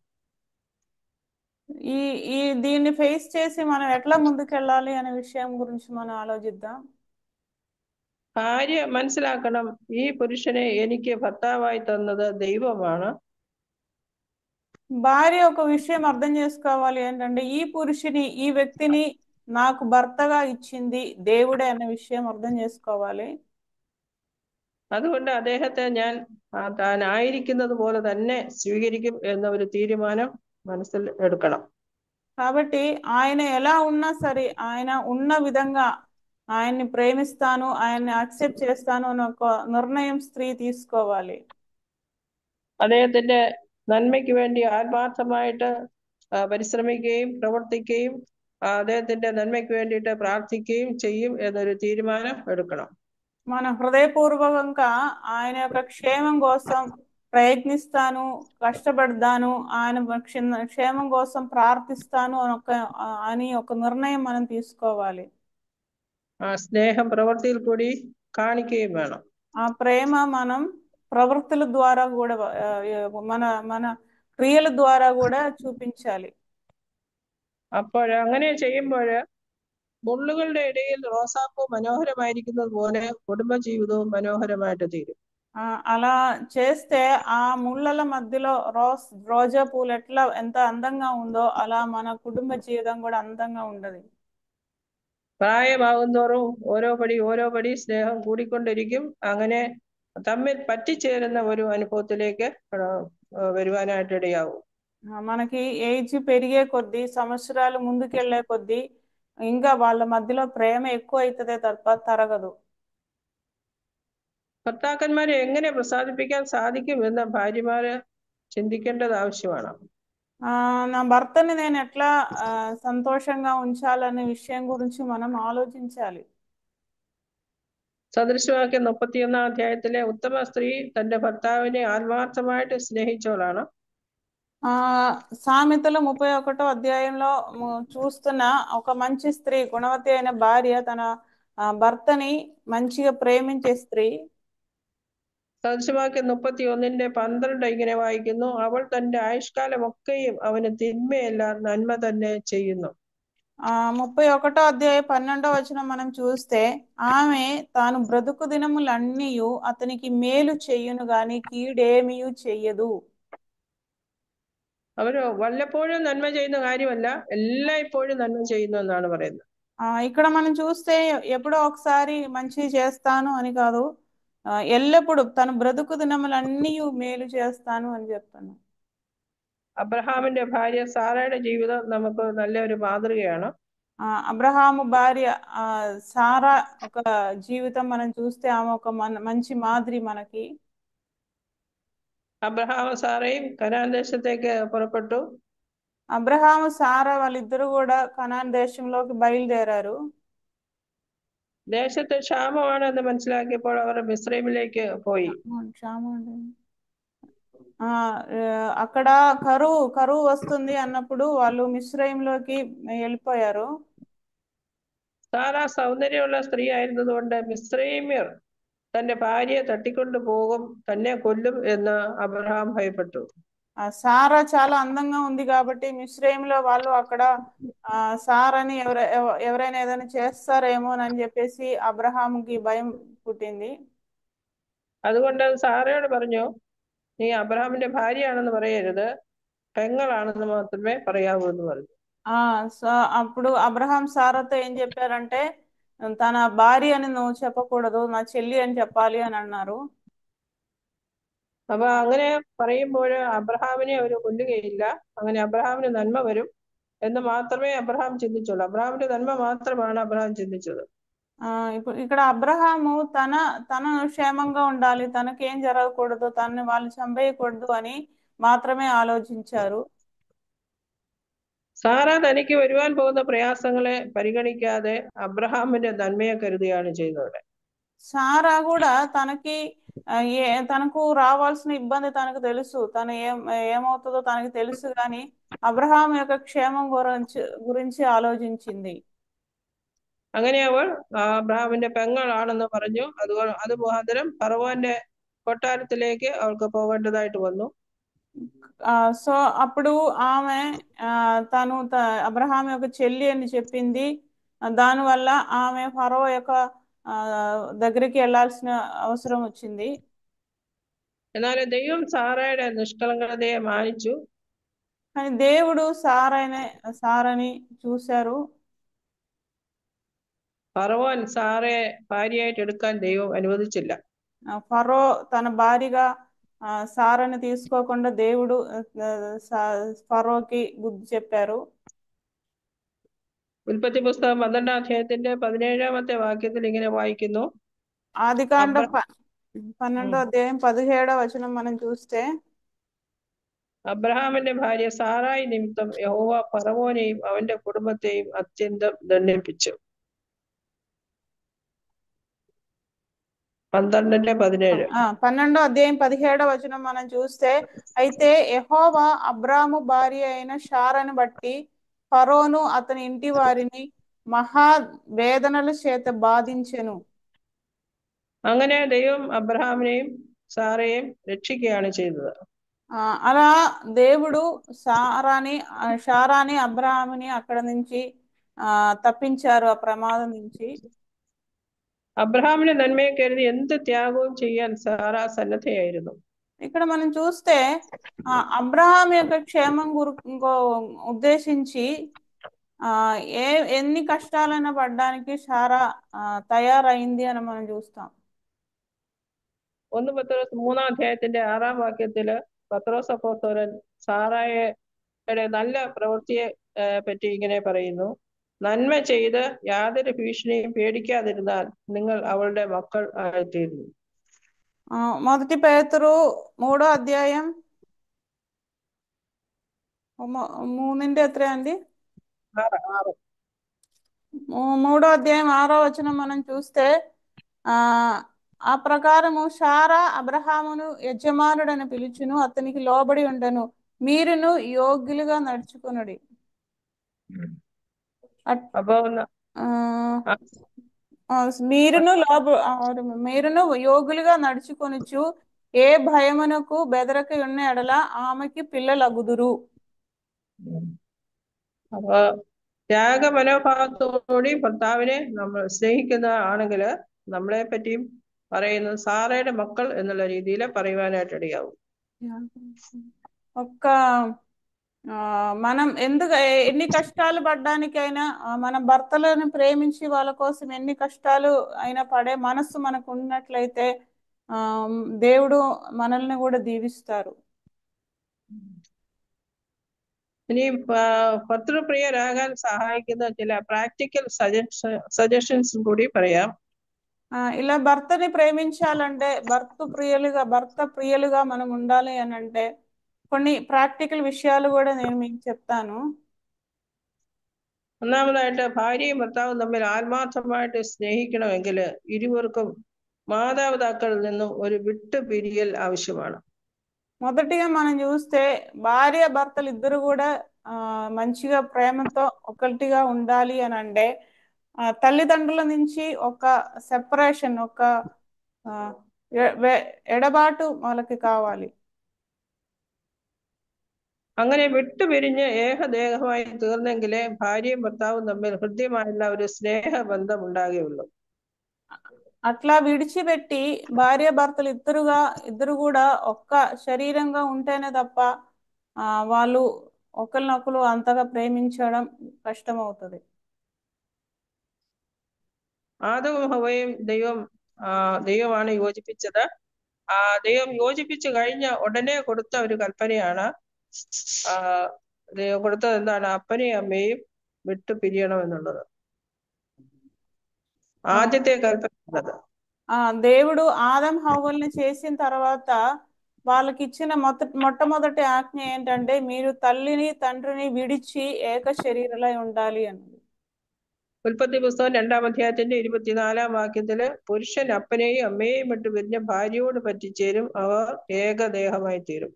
దీన్ని ఫేస్ చేసి మనం ఎట్లా ముందుకెళ్ళాలి అనే విషయం గురించి మనం ఆలోచిద్దాం. ഭാര്യ മനസ്സിലാക്കണം, ഈ പുരുഷനെ എനിക്ക് ഭർത്താവായി തന്നത് ദൈവമാണ്. భార్య ఒక విషయం అర్థం చేసుకోవాలి ఏంటంటే, ఈ వ్యక్తిని నాకు భర్తగా ఇచ్చింది దేవుడే అనే విషయం అర్థం చేసుకోవాలి. അതുകൊണ്ട് അദ്ദേഹത്തെ ഞാൻ താൻ ആയിരിക്കുന്നത് പോലെ തന്നെ സ്വീകരിക്കും എന്ന ഒരു തീരുമാനം മനസ്സിൽ എടുക്കണം. కాబట్టి ఆయన ఎలా ఉన్నా సరే ఆయన ఉన్న విధంగా ఆయన్ని ప్రేమిస్తాను, ఆయన్ని అక్సెప్ట్ చేస్తాను అని ఒక నిర్ణయం స్త్రీ తీసుకోవాలి. അദ്ദേഹത്തിന്റെ നന്മയ്ക്ക് വേണ്ടി ആത്മാർത്ഥമായിട്ട് പരിശ്രമിക്കുകയും പ്രവർത്തിക്കുകയും അദ്ദേഹത്തിന്റെ നന്മയ്ക്ക് വേണ്ടിയിട്ട് പ്രാർത്ഥിക്കുകയും ചെയ്യും എന്നൊരു തീരുമാനം എടുക്കണം. మన హృదయపూర్వకంగా ఆయన యొక్క క్షేమం కోసం ప్రయత్నిస్తాను, కష్టపడతాను, ఆయన క్షేమం కోసం ప్రార్థిస్తాను అని ఒక నిర్ణయం మనం తీసుకోవాలి. ആ സ്നേഹം പ്രവൃത്തിയിൽ കൂടി കാണിക്കുകയും വേണം. ఆ ప్రేమ మనం ప్రవృత్తుల ద్వారా కూడా మన మన క్రియల ద్వారా కూడా చూపించాలి. അപ്പോൾ അങ്ങനെ ചെയ്യുമ്പോൾ മുള്ളുകളുടെ ഇടയിൽ റോസാപ്പൂ മനോഹരമായിരിക്കുന്നത് പോലെ കുടുംബജീവിതവും മനോഹരമായിട്ട് തീരും. అలా చేస్తే ఆ ముళ్ళల మధ్యలో రోజా పూలు ఎట్లా ఎంత అందంగా ఉందో అలా మన కుటుంబ జీవితం కూడా అందంగా ఉండదు. പ്രായമാകുന്തോറും ഓരോ പടി സ്നേഹം കൂടിക്കൊണ്ടിരിക്കും. അങ്ങനെ തമ്മിൽ പറ്റിച്ചേരുന്ന ഒരു അനുഭവത്തിലേക്ക് വരുവാനായിട്ട് ഇടയാവും. మనకి ఏజ్ పెరిగే కొద్దీ, సంవత్సరాలు ముందుకెళ్లే కొద్దీ ఇంకా వాళ్ళ మధ్యలో ప్రేమ ఎక్కువ అవుతుందే తప్ప తరగదు. ഭർത്താക്കന്മാരെ എങ്ങനെ പ്രസാദിപ്പിക്കാൻ സാധിക്കും എന്ന് ഭാര്യമാര് ചിന്തിക്കേണ്ടത് ആവശ്യമാണ്. నా భర్తని నేను ఎట్లా సంతోషంగా ఉంచాలనే విషయం గురించి మనం ఆలోచించాలి. സദൃശവാക്യം 31-ാം അധ്യായത്തിലെ ഉത്തമ സ്ത്രീ തന്റെ ഭർത്താവിനെ ആത്മാർത്ഥമായിട്ട് സ്നേഹിച്ചവളാണ്. సామెతలు 31వ అధ్యాయంలో చూస్తున్న ఒక మంచి స్త్రీ, గుణవతి అయిన భార్య తన భర్తని మంచిగా ప్రేమించే స్త్రీ. സദൃശവാക്യം 31-12 ഇങ്ങനെ വായിക്കുന്നു, അവൾ തന്റെ ആയുഷ്കാലമൊക്കെയും അവന് തിന്മയല്ല നന്മ തന്നെ ചെയ്യുന്നു. 31వ అధ్యాయం 12వ వచనం మనం చూస్తే, ఆమె తాను బ్రతుకు దినములన్నీ అతనికి మేలు చెయ్యును గాని కీడేమీ చెయ్యదు. അവര് വല്ലപ്പോഴും നന്മ ചെയ്യുന്ന കാര്യമല്ല, എല്ലായ്പ്പോഴും നന്മ ചെയ്യുന്നു എന്നാണ് പറയുന്നത്. ఇక్కడ మనం చూస్తే ఎప్పుడో ఒకసారి మంచి చేస్తాను అని కాదు, ఎల్లప్పుడు తన బ్రతుకు దినములన్నీ మేలు చేస్తాను అని చెప్తాను. അബ്രഹാമിന്റെ ഭാര്യ സാറയുടെ ജീവിതം നമുക്ക് നല്ലൊരു മാതൃകയാണ്. అబ్రహాము భార్య సారా ఒక జీవితం మనం చూస్తే ఆమె ఒక మంచి మాదిరి మనకి. അബ്രഹാമും സാറയും കനാൻ ദേശത്തേക്ക് പുറപ്പെട്ടു. అబ్రహాము సారా వాళ్ళిద్దరు కూడా కనాన్ దేశంలోకి బయలుదేరారు. ദേശത്ത് ക്ഷാമമാണ് എന്ന് മനസ്സിലാക്കിയപ്പോൾ അവർ മിസ്രൈമിലേക്ക് പോയി. అక్కడ కరువు వస్తుంది అన్నప్పుడు వాళ్ళు మిస్రయంలోకి వెళ్ళిపోయారు. സാറാ സൗന്ദര്യമുള്ള സ്ത്രീ ആയിരുന്നതുകൊണ്ട് മിസ്രൈമ്യർ തന്റെ ഭാര്യയെ തട്ടിക്കൊണ്ടു പോകും, തന്നെ കൊല്ലും എന്ന് അബ്രഹാം ഭയപ്പെട്ടു. సారా చాలా అందంగా ఉంది కాబట్టి మిస్రయంలో వాళ్ళు అక్కడ సారాని ఎవరైనా ఏదైనా చేస్తారేమో అని చెప్పేసి అబ్రహాంకి భయం పుట్టింది. അതുകൊണ്ട് സാറയോട് പറഞ്ഞു, നീ അബ്രഹാമിന്റെ ഭാര്യയാണെന്ന് പറയരുത്, പെങ്ങളാണെന്ന് മാത്രമേ പറയാവൂ എന്ന് പറഞ്ഞു. అప్పుడు అబ్రహాం సారాతో ఏం చెప్పారంటే, తన భార్య అని నువ్వు చెప్పకూడదు, నా చెల్లి అని చెప్పాలి అని అన్నారు. അപ്പൊ അങ്ങനെ പറയുമ്പോൾ അബ്രഹാമിനെ അവർ കൊല്ലുകയില്ല, അങ്ങനെ അബ്രഹാമിന് നന്മ വരും എന്ന് മാത്രമേ അബ്രഹാം ചിന്തിച്ചുള്ളൂ. അബ്രഹാമിന്റെ നന്മ മാത്രമാണ് അബ്രഹാം ചിന്തിച്ചത്. ఇక్కడ అబ్రహాము తన క్షేమంగా ఉండాలి, తనకేం జరగకూడదు, తనని వాళ్ళు చంపేయకూడదు అని మాత్రమే ఆలోచించారు. സാറ തനിക്ക് വരുവാൻ പോകുന്ന പ്രയാസങ്ങളെ പരിഗണിക്കാതെ അബ്രഹാമിന്റെ നന്മയെ കരുതുകയാണ് ചെയ്തത്. సారా కూడా తనకు రావాల్సిన ఇబ్బంది తనకు తెలుసు, తను ఏమవుతుందో తనకు తెలుసు, కానీ అబ్రహాం యొక్క క్షేమం గురించి ఆలోచించింది. അങ്ങനെ അവൾ അബ്രഹാമിന്റെ പെങ്ങളാണെന്ന് പറഞ്ഞു. അത് മുഖാന്തരം ഫറവോന്റെ കൊട്ടാരത്തിലേക്ക് അവൾക്ക് പോകേണ്ടതായിട്ട് വന്നു. సో అప్పుడు ఆమె తను అబ్రహాం యొక్క చెల్లి అని చెప్పింది. దానివల్ల ఆమె ఫరో యొక్క దగ్గరికి వెళ్ళాల్సిన అవసరం వచ్చింది. എന്നാൽ ദൈവം സാറയുടെ നിഷ്കളങ്കതയെ മാനിച്ചു. కానీ దేవుడు సారని చూశారు. ഫറവോൻ സാറെ ഭാര്യയായിട്ട് എടുക്കാൻ ദൈവം അനുവദിച്ചില്ല. ఫరో తన భార్యగా సారాని తీసుకోకుండా దేవుడు ఫరోకి బుద్ధి చెప్పారు. ഉൽപ്പത്തി പുസ്തകം 12-ാം അധ്യായത്തിന്റെ 17-ാമത്തെ വാക്യത്തിൽ ഇങ്ങനെ വായിക്കുന്നു. ఆదికాండం 12వ అధ్యాయం 17వ వచనం మనం చూస్తే, അബ്രഹാമിന്റെ ഭാര്യ സാറായി നിമിത്തം യഹോവ ഫറവോനെയും അവന്റെ കുടുംബത്തെയും അത്യന്തം ദണ്ഡിപ്പിച്ചു. 12:17. 12వ అధ్యాయం 17వ వచనం మనం చూస్తే, అయితే యెహోవా అబ్రాము భార్య అయిన షారాను బట్టి ఫరోను అతని ఇంటి వారిని మహా వేదనల చేత బాధించెను. അങ്ങനെ ദൈവം അബ്രഹാമിനെയും സാറയെയും രക്ഷിക്കുകയാണ് ചെയ്തത്. అలా దేవుడు షారాని అబ్రహాముని అక్కడ నుంచి తప్పించారు, ఆ ప్రమాదం నుంచి. അബ്രഹാമിന്റെ നന്മയെ കരുതി എന്ത് ത്യാഗവും ചെയ്യാൻ സാറ സന്നദ്ധയായിരുന്നു. ఇక్కడ మనం చూస్తే అబ్రహాం యొక్క క్షేమం ఉద్దేశించి ఎన్ని కష్టాలైనా పడడానికి షారా తయారైంది అని మనం చూస్తాం. 1 പത്രോസ് 3-ാം അധ്യായത്തിന്റെ 6-ാം വാക്യത്തില് പത്രോസ് അപ്പോസ്തലൻ സാറായുടെ നല്ല പ്രവൃത്തിയെ പറ്റി ഇങ്ങനെ പറയുന്നു. നന്മ ചെയ്ത് യാതൊരു ഭീഷണിയും പേടിക്കാതിരുന്നാൽ നിങ്ങൾ അവളുടെ മക്കൾ ആയിത്തീരുന്നു. 1 పేతురు 3వ అధ్యాయం 3ന്റെ ఎత్రయాండి 3వ అధ్యాయం 6వ వచనం మనం చూస్తే, ఆ ప్రకారము షారా అబ్రహామును యజమానుడని పిలుచును, అతనికి లోబడి ఉండను, మీరును యోగ్యులుగా నడుచుకునుడి. మీరును యోగులుగా నడుచుకొనుచు ఏ భయమునకు బెదరక ఉన్న ఎడల ఆమెకి పిల్లలగుదురు. അപ്പൊ ത്യാഗ മനോഭാവത്തോടുകൂടി ഭർത്താവിനെ നമ്മൾ സ്നേഹിക്കുന്ന ആണെങ്കിൽ നമ്മളെ പറ്റിയും പറയുന്നത് സാറയുടെ മക്കൾ എന്നുള്ള രീതിയിൽ പറയുവാനായിട്ട് ഇടയാവും. మనం ఎన్ని కష్టాలు పడ్డానికైనా మన భర్తలను ప్రేమించి వాళ్ళ కోసం ఎన్ని కష్టాలు అయినా పడే మనస్సు మనకు ఉన్నట్లయితే దేవుడు మనల్ని కూడా దీవిస్తారు. ഇനി ഭർതൃപ്രിയരാകാൻ സഹായിക്കുന്ന ചില പ്രാക്ടിക്കൽ സജഷൻസ് കൂടി പറയാം. ఇలా భర్తని ప్రేమించాలంటే భర్త ప్రియులుగా మనం ఉండాలి అని అంటే కొన్ని ప్రాక్టికల్ విషయాలు కూడా నేను మీకు చెప్తాను. ഒന്നാമതായിട്ട് ഭാര്യയും ഭർത്താവും തമ്മിൽ ആത്മാർത്ഥമായിട്ട് സ്നേഹിക്കണമെങ്കിൽ ഇരുവർക്കും മാതാപിതാക്കളിൽ നിന്നും ഒരു വിട്ടുപിരിയൽ ആവശ്യമാണ്. మొదటిగా మనం చూస్తే భార్య భర్తలు ఇద్దరు కూడా మంచిగా ప్రేమతో ఒకటిగా ఉండాలి అని అంటే తల్లిదండ్రుల నుంచి ఒక సెపరేషన్, ఒక ఎడబాటు వాళ్ళకి కావాలి. അങ്ങനെ വിട്ടുപിരിഞ്ഞ് ഏകദേഹമായി തീർന്നെങ്കിലേ ഭാര്യയും ഭർത്താവും തമ്മിൽ ഹൃദ്യമായുള്ള ഒരു സ്നേഹബന്ധം ഉണ്ടാകുകയുള്ളൂ. అట్లా విడిచిపెట్టి భార్య భర్తలు ఇద్దరు కూడా ఒక్క శరీరంగా ఉంటేనే తప్ప వాళ్ళు ఒకరినొకరు అంతగా ప్రేమించడం కష్టమవుతుంది. ആദവും ഹവ്വയും ദൈവമാണ് യോജിപ്പിച്ചത്. ദൈവം യോജിപ്പിച്ചു കഴിഞ്ഞ ഉടനെ കൊടുത്ത ഒരു കൽപ്പനയാണ്. ദൈവം കൊടുത്തത് എന്താണ്? അപ്പനെയും അമ്മയും വിട്ടു പിരിയണം എന്നുള്ളത് ఆద్యతే కల్పన. దేవుడు ఆదం హవ్వల్ని చేసిన తర్వాత వాళ్ళకి ఇచ్చిన మొట్టమొదటి ఆజ్ఞ ఏంటంటే మీరు తల్లిని తండ్రిని విడిచి ఏక శరీరలై ఉండాలి అన్నది. ഉൽപ്പത്തി പുസ്തകം 2-ാം അധ്യായത്തിന്റെ 24-ാം വാക്യത്തില് പുരുഷൻ അപ്പനെയും അമ്മയെയും വിട്ട് പിരിഞ്ഞ ഭാര്യയോട് പറ്റിച്ചേരും, അവർ ഏകദേഹമായി തീരും.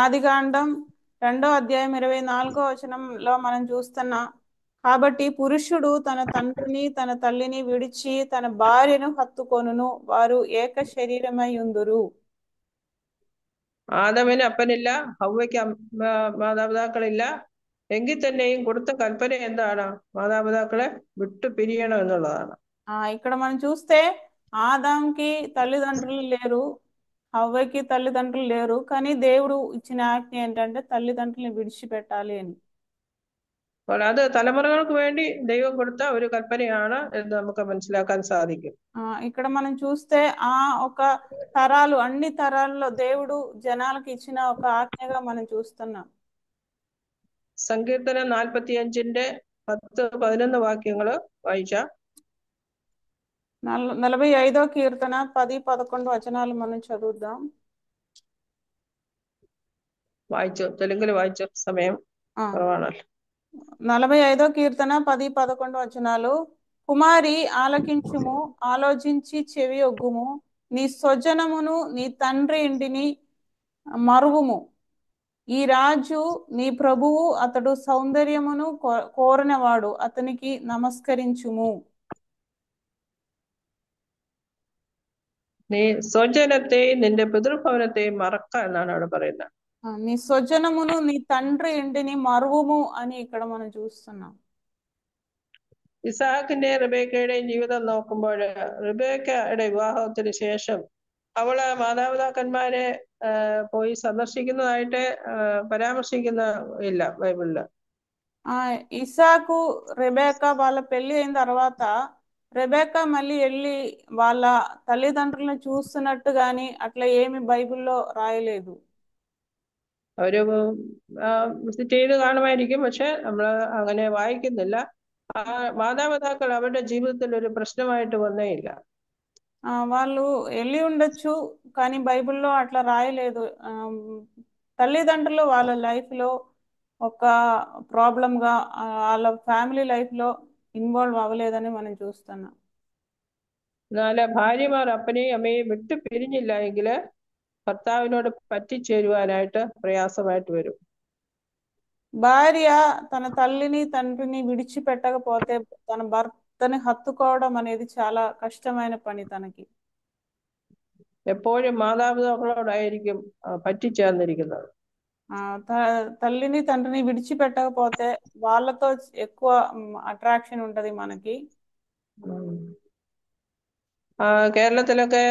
ఆదికాండం 2వ అధ్యాయం 24వ వచనంలో మనం చూస్తున్నాం, కాబట్టి పురుషుడు తన తండ్రిని తన తల్లిని విడిచి తన భార్యను హత్తుకొనును, వారు ఏక శరీరమై ఉందురు. ആദമിന് അപ്പനില്ല, ഹവ്വയ്ക്ക് മാതാപിതാക്കളില്ല. എങ്കിൽ തന്നെയും കൊടുത്ത കൽപ്പന എന്താണ്? മാതാപിതാക്കളെ വിട്ടു പിരിയണം എന്നുള്ളതാണ്. ఇక్కడ మనం చూస్తే ఆదాంకి తల్లిదండ్రులు లేరు, హవ్వకి తల్లిదండ్రులు లేరు, కానీ దేవుడు ఇచ్చిన ఆజ్ఞ ఏంటంటే తల్లిదండ్రుల్ని విడిచిపెట్టాలి అని. അപ്പോൾ അത് തലമുറകൾക്ക് വേണ്ടി ദൈവം കൊടുത്ത ഒരു കൽപ്പനയാണ് എന്ന് നമുക്ക് മനസ്സിലാക്കാൻ സാധിക്കും. ఇక్కడ మనం చూస్తే ఆ ఒక తరాలు అన్ని తరాల్లో దేవుడు జనాలకు ఇచ్చిన ఒక ఆజ్ఞగా మనం చూస్తున్నాం. സങ്കീർത്തനം 45-ന്റെ 10-11 വാക്യങ്ങള് വായിച്ചാ. 45వ కీర్తన 10-11 వచనాలు మనం చదువుదాం. വായിച്ചു, തെലുങ്കില് വായിച്ചു, സമയം കുറവാണല്ലോ. 45వ కీర్తన 10-11 వచనాలు. కుమారి ఆలకించుము, ఆలోచించి చెవి ఒగ్గుము, నీ స్వజనమును నీ తండ్రి ఇంటిని మరువుము. ఈ రాజు నీ ప్రభువు, అతడు సౌందర్యమును కోరినవాడు, అతనికి నమస్కరించుము. നീ സ്വജനത്തെയും നിന്റെ പിതൃഭവനത്തെയും മറക്ക എന്നാണ് അവിടെ പറയുന്നത്. నీ స్వజనమును నీ తండ్రి ఇంటిని మరువుము అని ఇక్కడ మనం చూస్తున్నాం. ഇസാക്കിന്റെ റിബേക്കയുടെയും ജീവിതം നോക്കുമ്പോൾ റിബേക്കയുടെ വിവാഹത്തിന് ശേഷം അവള് മാതാപിതാക്കന്മാരെ പോയി സന്ദർശിക്കുന്നതായിട്ട് പരാമർശിക്കുന്ന ഇല്ല ബൈബിളില്. ఇసాకు రెబేకా వాళ్ళ పెళ్లి అయిన తర్వాత రెబేకా మళ్ళీ వెళ్ళి వాళ్ళ తల్లిదండ్రులను చూస్తున్నట్టు గాని అట్లా ఏమి బైబిల్లో రాయలేదు. അവര് വിസിറ്റ് ചെയ്ത് കാണുമായിരിക്കും, പക്ഷെ നമ്മള് അങ്ങനെ വായിക്കുന്നില്ല. മാതാപിതാക്കൾ അവരുടെ ജീവിതത്തിൽ ഒരു പ്രശ്നമായിട്ട് വന്നേ ഇല്ല. వాళ్ళు వెళ్ళి ఉండొచ్చు కానీ బైబిల్లో అట్లా రాయలేదు. తల్లిదండ్రులు వాళ్ళ లైఫ్ లో ఒక ప్రాబ్లం గా వాళ్ళ ఫ్యామిలీ లైఫ్ లో ఇన్వాల్వ్ అవ్వలేదని మనం చూస్తున్నాం. എന്നാല് ഭാര്യമാർ അപ്പനെയും അമ്മയെയും വിട്ടു പിരിഞ്ഞില്ല എങ്കില് ഭർത്താവിനോട് പറ്റിച്ചേരുവാനായിട്ട് പ്രയാസമായിട്ട് വരും. భార్య తన తల్లిని తండ్రిని విడిచిపెట్టకపోతే తన భర్తని హత్తుకోవడం అనేది చాలా కష్టమైన పని తనకి. എപ്പോഴും മാതാപിതാക്കളോടായിരിക്കും പറ്റിച്ചേർന്നിരിക്കുന്നത്. తల్లిని తండ్రిని విడిచిపెట్టకపోతే వాళ్ళతో ఎక్కువ అట్రాక్షన్ ఉంటది మనకి. കേരളത്തിലൊക്കെ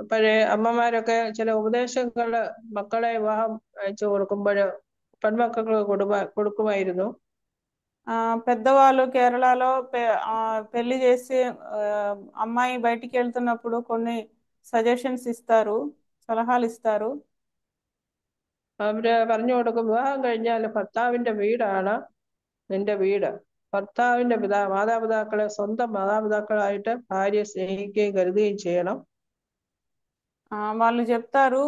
പഴയ അമ്മമാരൊക്കെ ചില ഉപദേശങ്ങള് മക്കളെ വിവാഹം അയച്ചു കൊടുക്കുമ്പോൾ പെൺമക്കൾക്ക് കൊടുക്കുമായിരുന്നു. పెద్దవాళ్ళు కేరళలో పెళ్లి చేసి అమ్మాయి బయటికి వెళ్తున్నప్పుడు కొన్ని సజెషన్స్ ఇస్తారు, సలహాలు ఇస్తారు. അവര് പറഞ്ഞു കൊടുക്കും, വിവാഹം കഴിഞ്ഞാൽ ഭർത്താവിന്റെ വീടാണ് നിന്റെ വീട്. ഭർത്താവിന്റെ മാതാപിതാക്കളെ സ്വന്തം മാതാപിതാക്കളായിട്ട് ഭാര്യ സ്നേഹിക്കുകയും കരുതുകയും ചെയ്യണം. వాళ్ళు చెప్తారు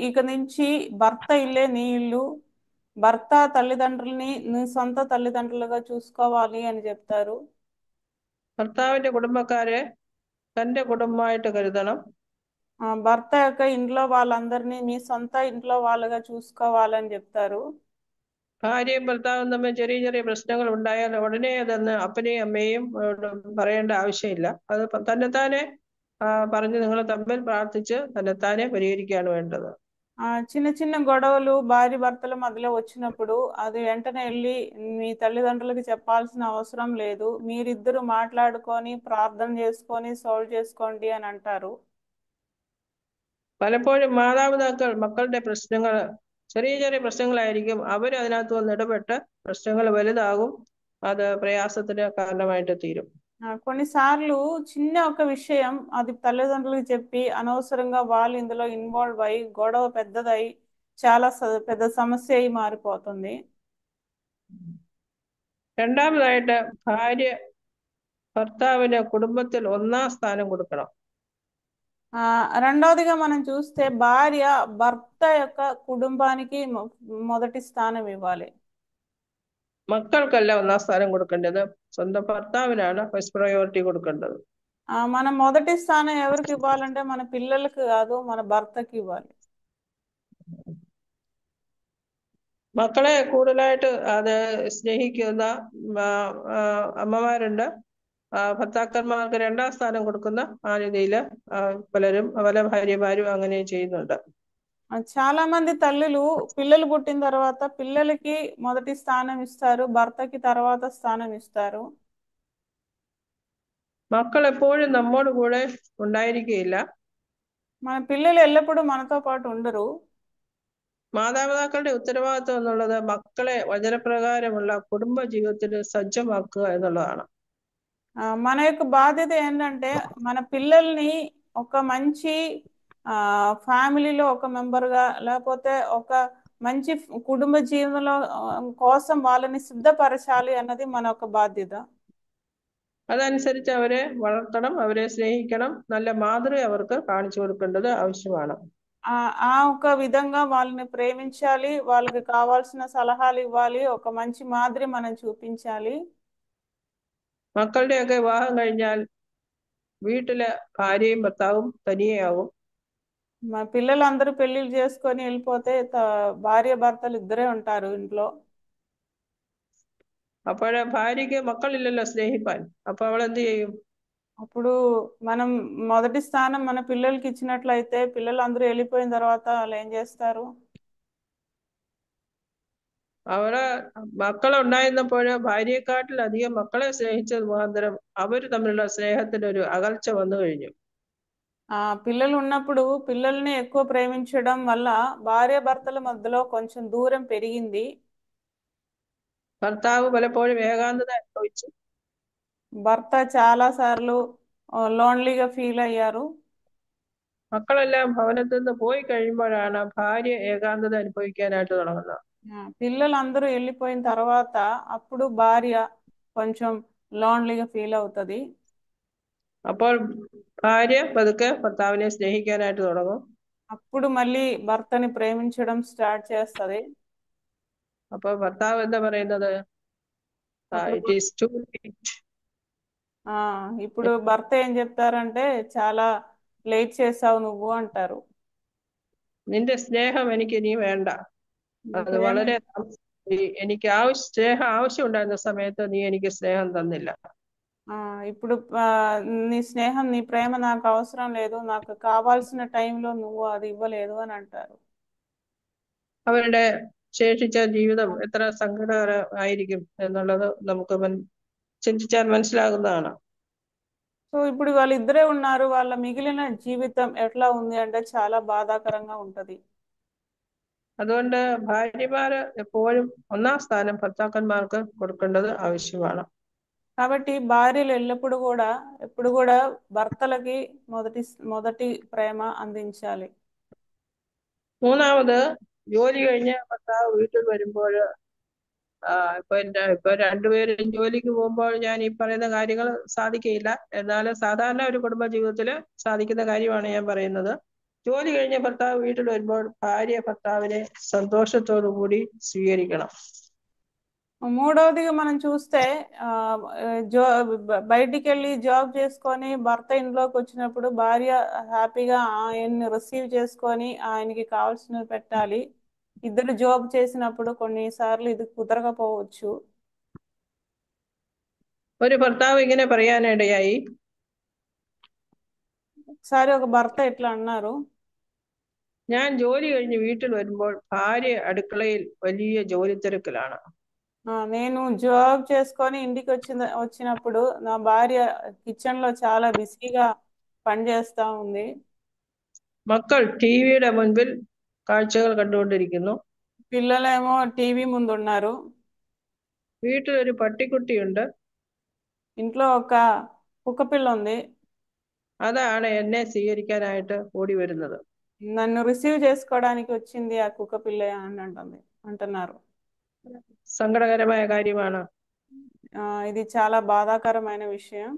ఇక నుంచి భర్త ఇల్లే నీ ఇల్లు, భర్త తల్లిదండ్రుల్ని నీ సొంత తల్లిదండ్రులుగా చూసుకోవాలి అని చెప్తారు. ഭർത്താവിന്റെ കുടുംബക്കാരെ തന്റെ കുടുംബമായിട്ട് കരുതണം. భర్త యొక్క ఇంట్లో వాళ్ళందరినీ మీ సొంత ఇంట్లో వాళ్ళగా చూసుకోవాలని చెప్తారు. ഭാര്യയും ഭർത്താവും തമ്മിൽ ചെറിയ ചെറിയ പ്രശ്നങ്ങൾ ഉണ്ടായാൽ ഉടനെ അതെന്ന് അപ്പനെയും അമ്മയും പറയേണ്ട ആവശ്യമില്ല. അത് തന്നെത്താനെ പറഞ്ഞ് നിങ്ങൾ തമ്മിൽ പ്രാർത്ഥിച്ച് തന്നെത്താനെ പരിഹരിക്കുകയാണ് വേണ്ടത്. చిన్న చిన్న గొడవలు భార్య భర్తల మధ్యలో వచ్చినప్పుడు అది వెంటనే వెళ్ళి మీ తల్లిదండ్రులకి చెప్పాల్సిన అవసరం లేదు, మీరిద్దరు మాట్లాడుకొని ప్రార్థన చేసుకొని సాల్వ్ చేసుకోండి అని అంటారు. പലപ്പോഴും മാതാപിതാക്കൾ മക്കളുടെ പ്രശ്നങ്ങൾ ചെറിയ ചെറിയ പ്രശ്നങ്ങളായിരിക്കും, അവർ അതിനകത്ത് വന്ന് ഇടപെട്ട് പ്രശ്നങ്ങൾ വലുതാകും, അത് പ്രയാസത്തിന് കാരണമായിട്ട് തീരും. కొన్నిసార్లు చిన్న ఒక విషయం అది తల్లిదండ్రులకు చెప్పి అనవసరంగా వాళ్ళు ఇందులో ఇన్వాల్వ్ అయ్యి గొడవ పెద్దదై చాలా పెద్ద సమస్య అయి మారిపోతుంది. രണ്ടാമതായിട്ട് ഭാര്യ ഭർത്താവിന് കുടുംബത്തിൽ ഒന്നാം സ്ഥാനം കൊടുക്കണം. రెండవదిగా మనం చూస్తే భార్య భర్త యొక్క కుటుంబానికి మొదటి స్థానం ఇవ్వాలి. മക്കൾക്കല്ല ഒന്നാം സ്ഥാനം കൊടുക്കേണ്ടത്, സ്വന്തം ഭർത്താവിനാണ് ഫസ്റ്റ് പ്രയോറിറ്റി കൊടുക്കേണ്ടത്. మనం మొదటి స్థానం ఎవరికి ఇవ్వాలంటే మన పిల్లలకు కాదు, మన భర్తకి ఇవ్వాలి. മക്കളെ കൂടുതലായിട്ട് അത് സ്നേഹിക്കുന്ന അമ്മമാരുണ്ട്. ഭർത്താക്കന്മാർക്ക് രണ്ടാം സ്ഥാനം കൊടുക്കുന്ന ആ രീതിയിൽ പലരും പല ഭാര്യമാരും അങ്ങനെ ചെയ്യുന്നുണ്ട്. చాలా మంది తల్లులు పిల్లలు పుట్టిన తర్వాత పిల్లలకి మొదటి స్థానం ఇస్తారు, భర్తకి తర్వాత స్థానం ఇస్తారు. മക്കൾ എപ്പോഴും നമ്മോട് കൂടെ ഉണ്ടായിരിക്കുകയില്ല. మన పిల్లలు ఎల్లప్పుడూ మనతో పాటు ఉండరు. മാതാപിതാക്കളുടെ ഉത്തരവാദിത്വം എന്നുള്ളത് മക്കളെ വചനപ്രകാരമുള്ള కుటుంబ ജീവിതത്തിന് సజ్జమాക്കുക ఎన్నుള്ളതാണ്. మన యొక్క బాధ్యత ఏంటంటే మన పిల్లల్ని ఒక మంచి ఫ్యామిలీలో ఒక మెంబర్గా లేకపోతే ఒక మంచి కుటుంబ జీవనంలో కోసం వాళ్ళని సిద్ధపరచాలి అన్నది మన యొక్క బాధ్యత. അതനുസരിച്ച് അവരെ വളർത്തണം, അവരെ സ്നേഹിക്കണം, നല്ല മാതൃക അവർക്ക് കാണിച്ചു കൊടുക്കേണ്ടത് ആവശ്യമാണ്. ఆ ఒక విధంగా వాళ్ళని ప్రేమించాలి, వాళ్ళకి కావాల్సిన సలహాలు ఇవ్వాలి, ఒక మంచి మాదిరి మనం చూపించాలి. മക്കളുടെയൊക്കെ വിവാഹം കഴിഞ്ഞാൽ വീട്ടിലെ ഭാര്യയും ഭർത്താവും തനിയെയാവും. మా పిల్లలందరూ పెళ్లిళ్ళు చేసుకొని వెళ్ళిపోతే భార్య భర్తలు ఇద్దరే ఉంటారు ఇంట్లో. അപ്പോൾ ഭാര്യയ്ക്ക് മക്കളില്ലല്ലോ സ്നേഹിപ്പാൻ. അപ്പൊ അവൾ എന്ത് ചെയ്യും? అప్పుడు మనం మొదటి స్థానం మన పిల్లలకి ఇచ్చినట్లయితే పిల్లలందరూ వెళ్ళిపోయిన తర్వాత వాళ్ళు ఏం చేస్తారు? അവര് മക്കളുണ്ടായിരുന്നപ്പോഴ് ഭാര്യയെക്കാട്ടിലധികം മക്കളെ സ്നേഹിച്ചത് മുഖാന്തരം അവർ തമ്മിലുള്ള സ്നേഹത്തിനൊരു അകൽച്ച വന്നു കഴിഞ്ഞു. పిల్లలు ఉన్నప్పుడు పిల్లల్ని ఎక్కువ ప్రేమించడం వల్ల భార్య భర్తల మధ్యలో కొంచెం దూరం పెరిగింది. ഭർത്താവ് പലപ്പോഴും ഏകാന്തത അനുഭവിച്ചു. భర్త చాలా సార్లు లోన్లీగా ఫీల్ అయ్యారు. മക്കളെല്ലാം ഭവനത്തിൽ നിന്ന് പോയി കഴിയുമ്പോഴാണ് ഭാര്യ ഏകാന്തത അനുഭവിക്കാനായിട്ട് തുടങ്ങുന്നത്. పిల్లలందరూ వెళ్ళిపోయిన తర్వాత అప్పుడు భార్య కొంచెం లోన్లీగా ఫీల్ అవుతుంది. അപ്പോൾ ഭാര്യ പതുക്കെ ഭർത്താവിനെ സ്നേഹിക്കാനായിട്ട് തുടങ്ങും. అప్పుడు మళ్ళీ భర్తని ప్రేమించడం స్టార్ట్ చేస్తుంది. അപ്പൊ ഭർത്താവ് എന്താ പറയുന്നത്? It is too late. ఇప్పుడు భర్త ఏం చెప్తారంటే చాలా లేట్ చేసావు నువ్వు అంటారు. നിന്റെ സ്നേഹം എനിക്ക് ഇനി വേണ്ട. അത് വളരെ എനിക്ക് സ്നേഹം ആവശ്യം ഉണ്ടായിരുന്ന സമയത്ത് നീ എനിക്ക് സ്നേഹം തന്നില്ല. ఇప్పుడు నీ స్నేహం నీ ప్రేమ నాకు అవసరం లేదు, నాకు కావాల్సిన టైంలో నువ్వు అది ఇవ్వలేదు అని అంటారు. അവരുടെ ശേഷിച്ച ജീവിതം എത്ര സങ്കടകരമായിരിക്കും എന്നുള്ളത് നമുക്ക് ചിന്തിച്ചാൽ മനസ്സിലാകുന്നതാണ്. సో ఇప్పుడు వాళ్ళిద్దరే ఉన్నారు, వాళ్ళ మిగిలిన జీవితం ఎట్లా ఉంది అంటే చాలా బాధాకరంగా ఉంటది. അതുകൊണ്ട് ഭാര്യമാര് എപ്പോഴും ഒന്നാം സ്ഥാനം ഭർത്താക്കന്മാർക്ക് കൊടുക്കേണ്ടത് ആവശ്യമാണ്. కాబట్టి భార్యలు ఎప్పుడు కూడా భర్తలకి మొదటి ప్రేమ అందించాలి. മൂന്നാമത്, ജോലി കഴിഞ്ഞ് ഭർത്താവ് വീട്ടിൽ വരുമ്പോൾ ഇപ്പൊ രണ്ടുപേരും ജോലിക്ക് പോകുമ്പോൾ ഞാൻ ഈ പറയുന്ന കാര്യങ്ങൾ സാധിക്കയില്ല. എന്നാൽ സാധാരണ ഒരു കുടുംബ ജീവിതത്തില് സാധിക്കുന്ന കാര്യമാണ് ഞാൻ പറയുന്നത്. ജോലി കഴിഞ്ഞ് ഭർത്താവ് വീട്ടിൽ വരുമ്പോൾ ഭാര്യ ഭർത്താവിനെ സന്തോഷത്തോടു കൂടി സ്വീകരിക്കണം. మూడవదిగా మనం చూస్తే బయటికి వెళ్ళి జాబ్ చేసుకొని భర్త ఇంట్లోకి వచ్చినప్పుడు భార్య హ్యాపీగా ఆయన్ని రిసీవ్ చేసుకొని ఆయనకి కావాల్సినవి పెట్టాలి. ఇద్దరు జాబ్ చేసినప్పుడు కొన్నిసార్లు ఇది కుదరకపోవచ్చు. ഒരു ഭർത്താവ് ഇങ്ങനെ പറയാനിടയായി, ఒకసారి ఒక భర్త ఇట్లా అన్నారు, ഞാൻ ജോലി കഴിഞ്ഞ് വീട്ടിൽ വരുമ്പോൾ ഭാര്യ അടുക്കളയിൽ വലിയ ജോലി തിരക്കിലാണ്. నేను జాబ్ చేసుకొని ఇంటికి వచ్చినప్పుడు నా భార్య కిచెన్ లో చాలా బిజీగా పనిచేస్తా ఉంది. മക്കൾ ടിവിയുടെ മുൻപിൽ കാഴ്ചകൾ കണ്ടുകൊണ്ടിരിക്കുന്നു. పిల్లలేమో టీవీ ముందు ఉన్నారు. വീട്ടിൽ ഒരു പട്ടിക്കുട്ടിയുണ്ട്. ఇంట్లో ఒక కుక్క పిల్ల ఉంది. അതാണ് എന്നെ സ്വീകരിക്കാനായിട്ട് ഓടി വരുന്നത്. నన్ను రిసీవ్ చేసుకోవడానికి వచ్చింది ఆ కుక్క పిల్ల అని అంటున్నారు. സങ്കടകരമായ കാര്യമാണ്. ఇది చాలా బాధాకరమైన విషయం.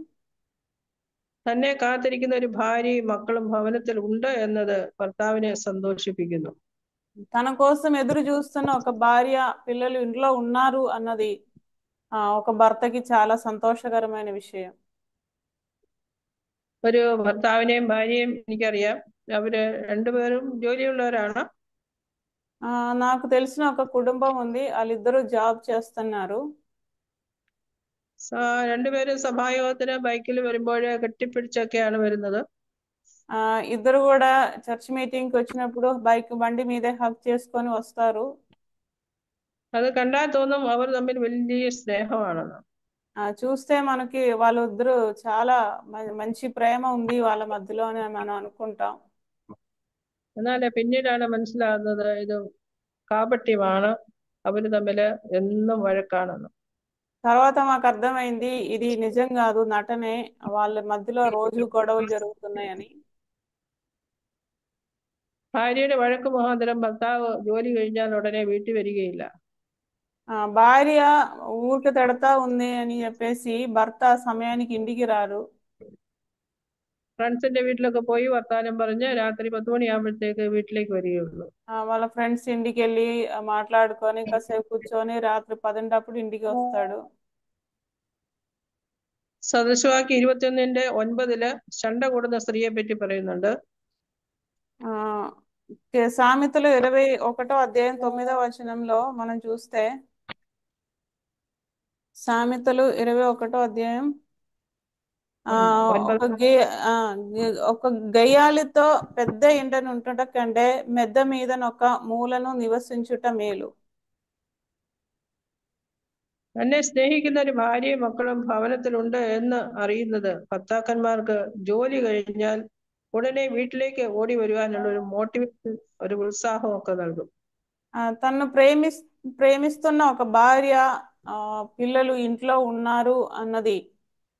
തന്നെ കാത്തിരിക്കുന്ന ഒരു ഭാര്യയും മക്കളും ഭവനത്തിൽ ഉണ്ട് എന്നത് ഭർത്താവിനെ സന്തോഷിപ്പിക്കുന്നു. తన కోసం ఎదురు చూస్తున్న ఒక భార్య పిల్లలు ఇంట్లో ఉన్నారు అన్నది ఒక భర్తకి చాలా సంతోషకరమైన విషయం. ഒരു ഭർത്താവിനെയും ഭാര്യയും എനിക്കറിയാം, അവര് രണ്ടുപേരും ജോലിയുള്ളവരാണ്. నాకు తెలిసిన ఒక కుటుంబం ఉంది, వాళ్ళిద్దరూ జాబ్ చేస్తున్నారు. രണ്ടുപേരും സഭായോഗത്തിന് ബൈക്കിൽ വരുമ്പോൾ കെട്ടിപ്പിടിച്ചൊക്കെയാണ് വരുന്നത്. ఇద్దరు కూడా చర్చ్ మీటింగ్ కి వచ్చినప్పుడు బండి మీదే హక్ చేసుకొని వస్తారు. അത് കണ്ടാൽ തോന്നും അവർ തമ്മിൽ വലിയ സ്നേഹമാണെന്ന്. చూస్తే మనకి వాళ్ళిద్దరూ చాలా మంచి ప్రేమ ఉంది వాళ్ళ మధ్యలో అని మనం అనుకుంటాం. എന്നാൽ പിന്നീടാണ് മനസ്സിലാകുന്നത് ഇത് కాపట్యമാണ്, അവര് തമ്മില് എന്നും വഴക്കാണെന്ന്. తర్వాత మాకు అర్థమైంది ఇది నిజం కాదు, నటనే, వాళ్ళ మధ్యలో రోజు గొడవలు జరుగుతున్నాయని. ഭാര്യയുടെ വഴക്ക് മുഖാന്തരം ഭർത്താവ് ജോലി കഴിഞ്ഞാൽ ഉടനെ വീട്ടിൽ വരികയില്ല. భార్య ఊరికి తిడతా ఉంది అని చెప్పేసి భర్త సమయానికి ఇంటికి రారు. ഫ്രണ്ട്സിന്റെ വീട്ടിലൊക്കെ പോയി വർത്താനം പറഞ്ഞ് രാത്രി 10 മണിയാകുമ്പോഴത്തേക്ക് വീട്ടിലേക്ക് വരികയുള്ളൂ. వాళ్ళ ఫ్రెండ్స్ ఇంటికి వెళ్ళి మాట్లాడుకొని కాసేపు కూర్చొని రాత్రి 10 ఇంటికి వస్తాడు. സദൃശവാക്യം 21:9 ശണ്ട കൂടുന്ന സ്ത്രീയെ പറ്റി പറയുന്നുണ്ട്. సామెతలు 21:9 మనం చూస్తే, సామెతలు 21 ఒక గయ్యాలితో పెద్ద ఇంటను ఉంటుట కంటే మెద్ద మీదనొక మూలను నివసించుట మేలు. തന്നെ സ്നേഹിക്കുന്ന ഒരു ഭാര്യയും മക്കളും ഭവനത്തിലുണ്ട് എന്ന് അറിയുന്നത് ഭർത്താക്കന്മാർക്ക് ജോലി കഴിഞ്ഞാൽ ഉടനെ വീട്ടിലേക്ക് ഓടി വരുവാനുള്ള ഒരു മോട്ടിവേഷൻ, ഒരു ഉത്സാഹം ഒക്കെ നൽകും. తను ప్రేమిస్తున్న ఒక భార్య, పిల్లలు ఇంట్లో ఉన్నారు అన్నది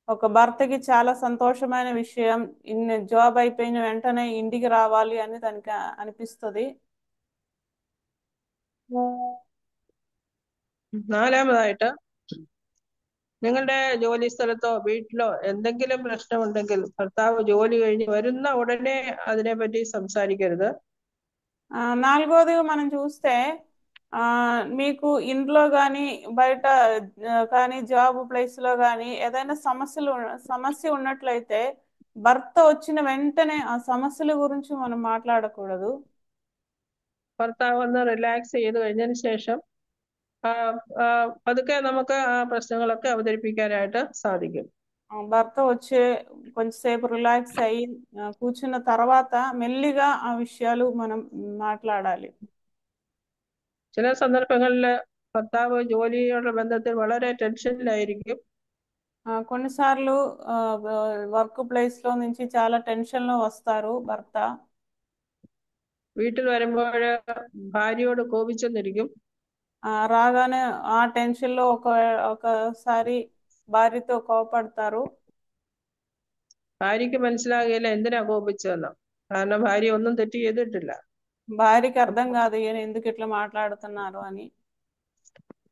ఒక భర్తకి చాలా సంతోషమైన విషయం. జాబ్ అయిపోయిన వెంటనే ఇంటికి రావాలి అని తనకి అనిపిస్తుంది. നാലാമതായിട്ട്, നിങ്ങളുടെ ജോലി സ്ഥലത്തോ വീട്ടിലോ എന്തെങ്കിലും പ്രശ്നമുണ്ടെങ്കിൽ ഭർത്താവ് ജോലി കഴിഞ്ഞ് വരുന്ന ഉടനെ അതിനെപ്പറ്റി സംസാരിക്കരുത്. నాలుగోదిగా మనం చూస్తే, మీకు ఇంట్లో కానీ బయట కానీ జాబ్ ప్లేస్ లో కానీ ఏదైనా సమస్య ఉన్నట్లయితే భర్త వచ్చిన వెంటనే ఆ సమస్యల గురించి మనం మాట్లాడకూడదు. ഭർത്താവ് ഒന്ന് റിലാക്സ് ചെയ്ത് കഴിഞ്ഞതിന് ശേഷം പതുക്കെ നമുക്ക് ആ പ്രശ്നങ്ങളൊക്കെ അവതരിപ്പിക്കാനായിട്ട് സാധിക്കും. భర్త వచ్చే కొంచెంసేపు రిలాక్స్ అయ్యి కూర్చున్న తర్వాత మెల్లిగా ఆ విషయాలు మనం మాట్లాడాలి. ചില സന്ദർഭങ്ങളിൽ ഭർത്താവ് ജോലിയുള്ള ബന്ധത്തിൽ വളരെ ടെൻഷനിലായിരിക്കും. కొన్నిసార్లు వర్క్ ప్లేస్ లో నుంచి చాలా టెన్షన్ లో వస్తారు భర్త. വീട്ടിൽ വരുമ്പോൾ ഭാര്യയോട് കോപിച്ചെന്നിരിക്കും. రాగానే ఆ టెన్షన్ లో ఒకసారి భార్యతో కోపడతారు. ഭാര്യയ്ക്ക് മനസ്സിലാകുകയില്ല എന്തിനാ കോപിച്ചതെന്ന്. കാരണം ഭാര്യ ഒന്നും തെറ്റ് ചെയ്തിട്ടില്ല. భార్యకి అర్థం కాదు ఈయన ఎందుకు ఇట్లా మాట్లాడుతున్నారు అని.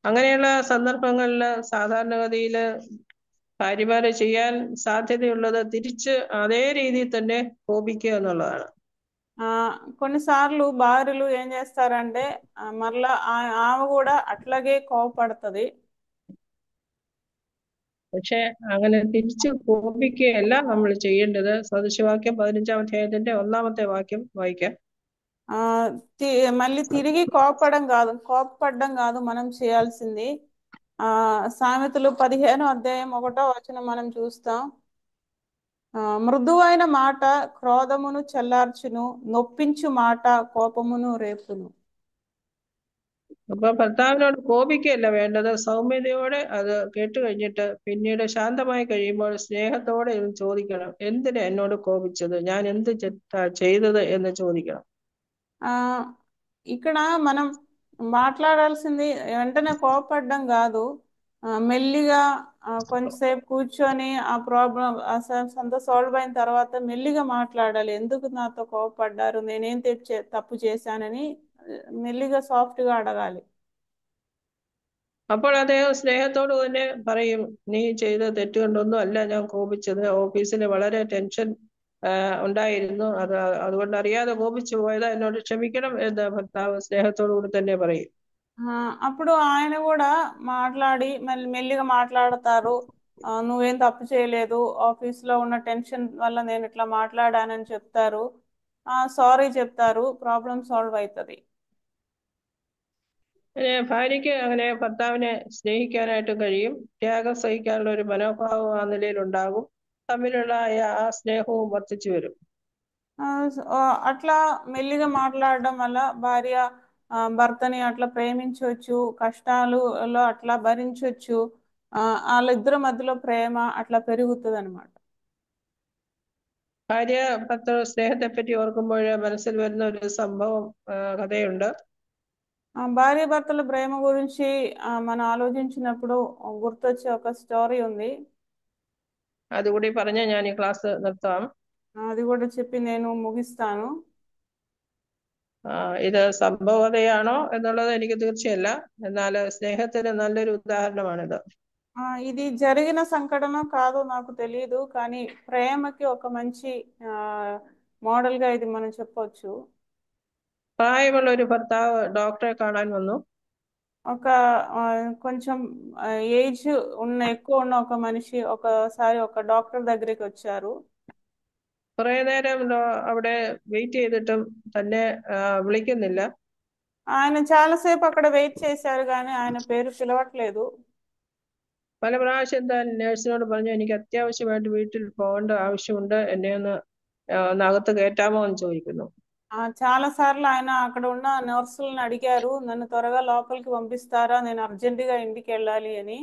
അങ്ങനെയുള്ള സന്ദർഭങ്ങളിൽ സാധാരണഗതിയില് ഭാര്യമാര് ചെയ്യാൻ സാധ്യതയുള്ളത് തിരിച്ച് അതേ രീതിയിൽ തന്നെ കോപിക്കുക എന്നുള്ളതാണ്. కొన్నిసార్లు భార్యలు ఏం చేస్తారంటే మరలా ఆమె కూడా అట్లాగే కోపడుతుంది. പക്ഷെ അങ്ങനെ തിരിച്ച് കോപിക്കുകയല്ല നമ്മൾ ചെയ്യേണ്ടത്. സദൃശവാക്യം 15-ാം അധ്യായത്തിന്റെ 1-ാമത്തെ വാക്യം വായിക്കാം. మళ్ళీ తిరిగి కోపపడడం కాదు మనం చేయాల్సింది. సామెతలు 15:1 మనం చూస్తాం. మృదువైన మాట క్రోధమును చల్లార్చును, నొప్పించు మాట కోపమును రేపును. അപ്പൊ ഭർത്താവിനോട് കോപിക്കുകയല്ല വേണ്ടത്, സൗമ്യതയോടെ അത് കേട്ട് കഴിഞ്ഞിട്ട് പിന്നീട് ശാന്തമായി കഴിയുമ്പോൾ സ്നേഹത്തോടെ ചോദിക്കണം, എന്തിനാ എന്നോട് കോപിച്ചത്, ഞാൻ എന്ത് ചെയ്തത് എന്ന് ചോദിക്കണം. ఇక్కడ మనం మాట్లాడాల్సింది వెంటనే కోపపడడం కాదు, మెల్లిగా కొంచెంసేపు కూర్చొని ఆ ప్రాబ్లం అంతా సాల్వ్ అయిన తర్వాత మెల్లిగా మాట్లాడాలి. ఎందుకు నాతో కోపపడ్డారు, నేనేం తప్పు చేశానని మెల్లిగా సాఫ్ట్ గా అడగాలి. അപ്പോൾ അദ്ദേഹം സ്നേഹത്തോട് തന്നെ പറയും, നീ ചെയ്ത തെറ്റുകൊണ്ടൊന്നും അല്ല ഞാൻ കോപിച്ചത്, ഓഫീസിൽ വളരെ ടെൻഷൻ ഉണ്ടായിരുന്നു, അതുകൊണ്ട് അറിയാതെ കോപിച്ചു പോയതാ, എന്നോട് ക്ഷമിക്കണം എന്ന് ഭർത്താവ് സ്നേഹത്തോടു കൂടി തന്നെ പറയും. అప్పుడు ఆయన కూడా మాట్లాడి మెల్లిగా మాట్లాడతారు, నువ్వేం తప్పు చేయలేదు, ఆఫీస్ లో ఉన్న టెన్షన్ వల్ల నేను ఇట్లా మాట్లాడానని చెప్తారు, సారీ చెప్తారు, ప్రాబ్లం సాల్వ్ అవుతుంది. ഭാര്യയ്ക്ക് അങ്ങനെ ഭർത്താവിനെ സ്നേഹിക്കാനായിട്ട് കഴിയും. ത്യാഗം സഹിക്കാനുള്ള ഒരു മനോഭാവം ആ നിലയിൽ ഉണ്ടാകും. തമ്മിലുള്ള ആ സ്നേഹവും വർദ്ധിച്ചു വരും. అట్లా మెల్లిగా మాట్లాడడం వల్ల భార్య భర్తని అట్లా ప్రేమించవచ్చు, కష్టాలలో అట్లా భరించవచ్చు, వాళ్ళిద్దరి మధ్యలో ప్రేమ అట్లా పెరుగుతుంది అనమాట. ഭാര്യ ഭർത്ത സ്നേഹത്തെ പറ്റി ഓർക്കുമ്പോൾ മനസ്സിൽ വരുന്ന ഒരു സംഭവം, കഥയുണ്ട്. భార్య భర్తల ప్రేమ గురించి మనం ఆలోచించినప్పుడు గుర్తొచ్చే ఒక స్టోరీ ఉంది. അതുകൂടി പറഞ്ഞ് ഞാൻ ഈ ക്ലാസ് നിർത്താം. అది కూడా చెప్పి నేను ముగిస్తాను. ഇത് സംഭവതയാണോ എന്നുള്ളത് എനിക്ക് തീർച്ചയല്ല, എന്നാൽ സ്നേഹത്തിന് നല്ലൊരു ഉദാഹരണമാണിത്. ఇది జరిగిన సంఘటన కాదో నాకు తెలియదు, కానీ ప్రేమకి ఒక మంచి మోడల్ గా ఇది మనం చెప్పొచ్చు. പ്രായമുള്ള ഒരു ഭർത്താവ് ഡോക്ടറെ കാണാൻ വന്നു. ఒక కొంచెం ఏజ్ ఎక్కువ ఉన్న ఒక మనిషి ఒకసారి ఒక డాక్టర్ దగ్గరికి వచ్చారు. കുറെ നേരം അവിടെ വെയിറ്റ് ചെയ്തിട്ടും തന്നെ വിളിക്കുന്നില്ല. ఆయన చాలాసేపు అక్కడ వెయిట్ చేశారు, కానీ ఆయన పేరు పిలవట్లేదు. പല പ്രാവശ്യം താൻ നേഴ്സിനോട് പറഞ്ഞു, എനിക്ക് അത്യാവശ്യമായിട്ട് വീട്ടിൽ പോകേണ്ട ആവശ്യമുണ്ട്, എന്നെ ഒന്ന് അകത്ത് കയറ്റാമോ എന്ന് ചോദിക്കുന്നു. చాలా సార్లు ఆయన అక్కడ ఉన్న నర్సులను అడిగారు, నన్ను త్వరగా లోపలికి పంపిస్తారా, నేను అర్జెంటుగా ఇంటికి వెళ్ళాలి అని.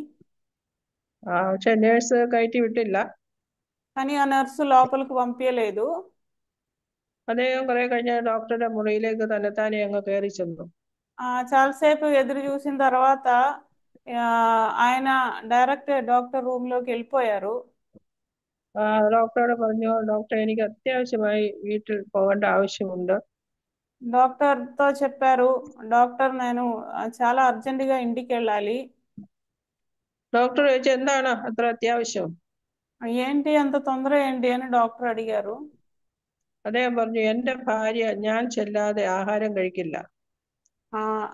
പക്ഷെ നേഴ്സ് കയറ്റി വിട്ടില്ല. కానీ ఆ నర్సు లోపలికి పంపించలేదు. അദ്ദേഹം കുറെ കഴിഞ്ഞ് ഡോക്ടറുടെ മുറിയിലേക്ക് തന്നെത്താനെ അങ്ങ് കയറി ചെന്നു. చాలాసేపు ఎదురు చూసిన తర్వాత ఆయన డైరెక్ట్ డాక్టర్ రూమ్ లోకి వెళ్ళిపోయారు. ഡോക്ടറോട് പറഞ്ഞു, ഡോക്ടർ എനിക്ക് അത്യാവശ്യമായി വീട്ടിൽ പോകേണ്ട ആവശ്യമുണ്ട്. డాక్టర్ తో చెప్పారు, డాక్టర్ నేను చాలా అర్జెంటుగా ఇంటికి వెళ్ళాలి. ഡോക്ടർ ചോദിച്ചു, എന്താണ് അത്ര അത്യാവശ്യം? ఏంటి అంత తొందర ఏంటి అని డాక్టర్ అడిగారు. അദ്ദേഹം പറഞ്ഞു, എന്റെ ഭാര്യ ഞാൻ ചെല്ലാതെ ആഹാരം കഴിക്കില്ല.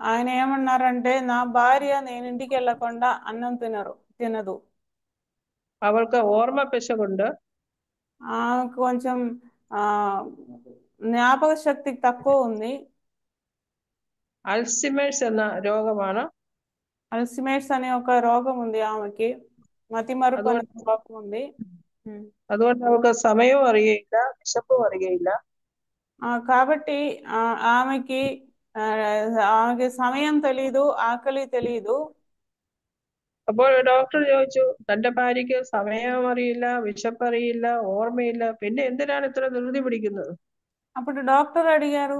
ఆయన ఏమన్నారంటే, నా భార్య నేను ఇంటికి వెళ్ళకుండా అన్నం తినదు. അവൾക്ക് ഓർമ്മ പിശകുണ്ട്. కొంచెం జ్ఞాపక శక్తి తక్కువ ఉంది. അൽസിമേഴ്സ് എന്ന രോഗമാണ്. అల్సిమేర్స్ అనే ఒక రోగం ఉంది ఆమెకి, మతిమరుపు అనే రోగం ఉంది. അതുകൊണ്ട് അവൾക്ക് സമയവും അറിയയില്ല, വിശപ്പും അറിയയില്ല. కాబట్టి ఆమెకి సమయం తెలీదు, ఆకలి తెలీదు. അപ്പോൾ ഡോക്ടർ ചോദിച്ചു, തന്റെ ഭാര്യയ്ക്ക് സമയം അറിയില്ല, വിശപ്പറിയില്ല, ഓർമ്മയില്ല, പിന്നെ എന്തിനാണ് ഇത്ര ധൃതി പിടിക്കുന്നത്? అప్పుడు డాక్టర్ అడిగారు,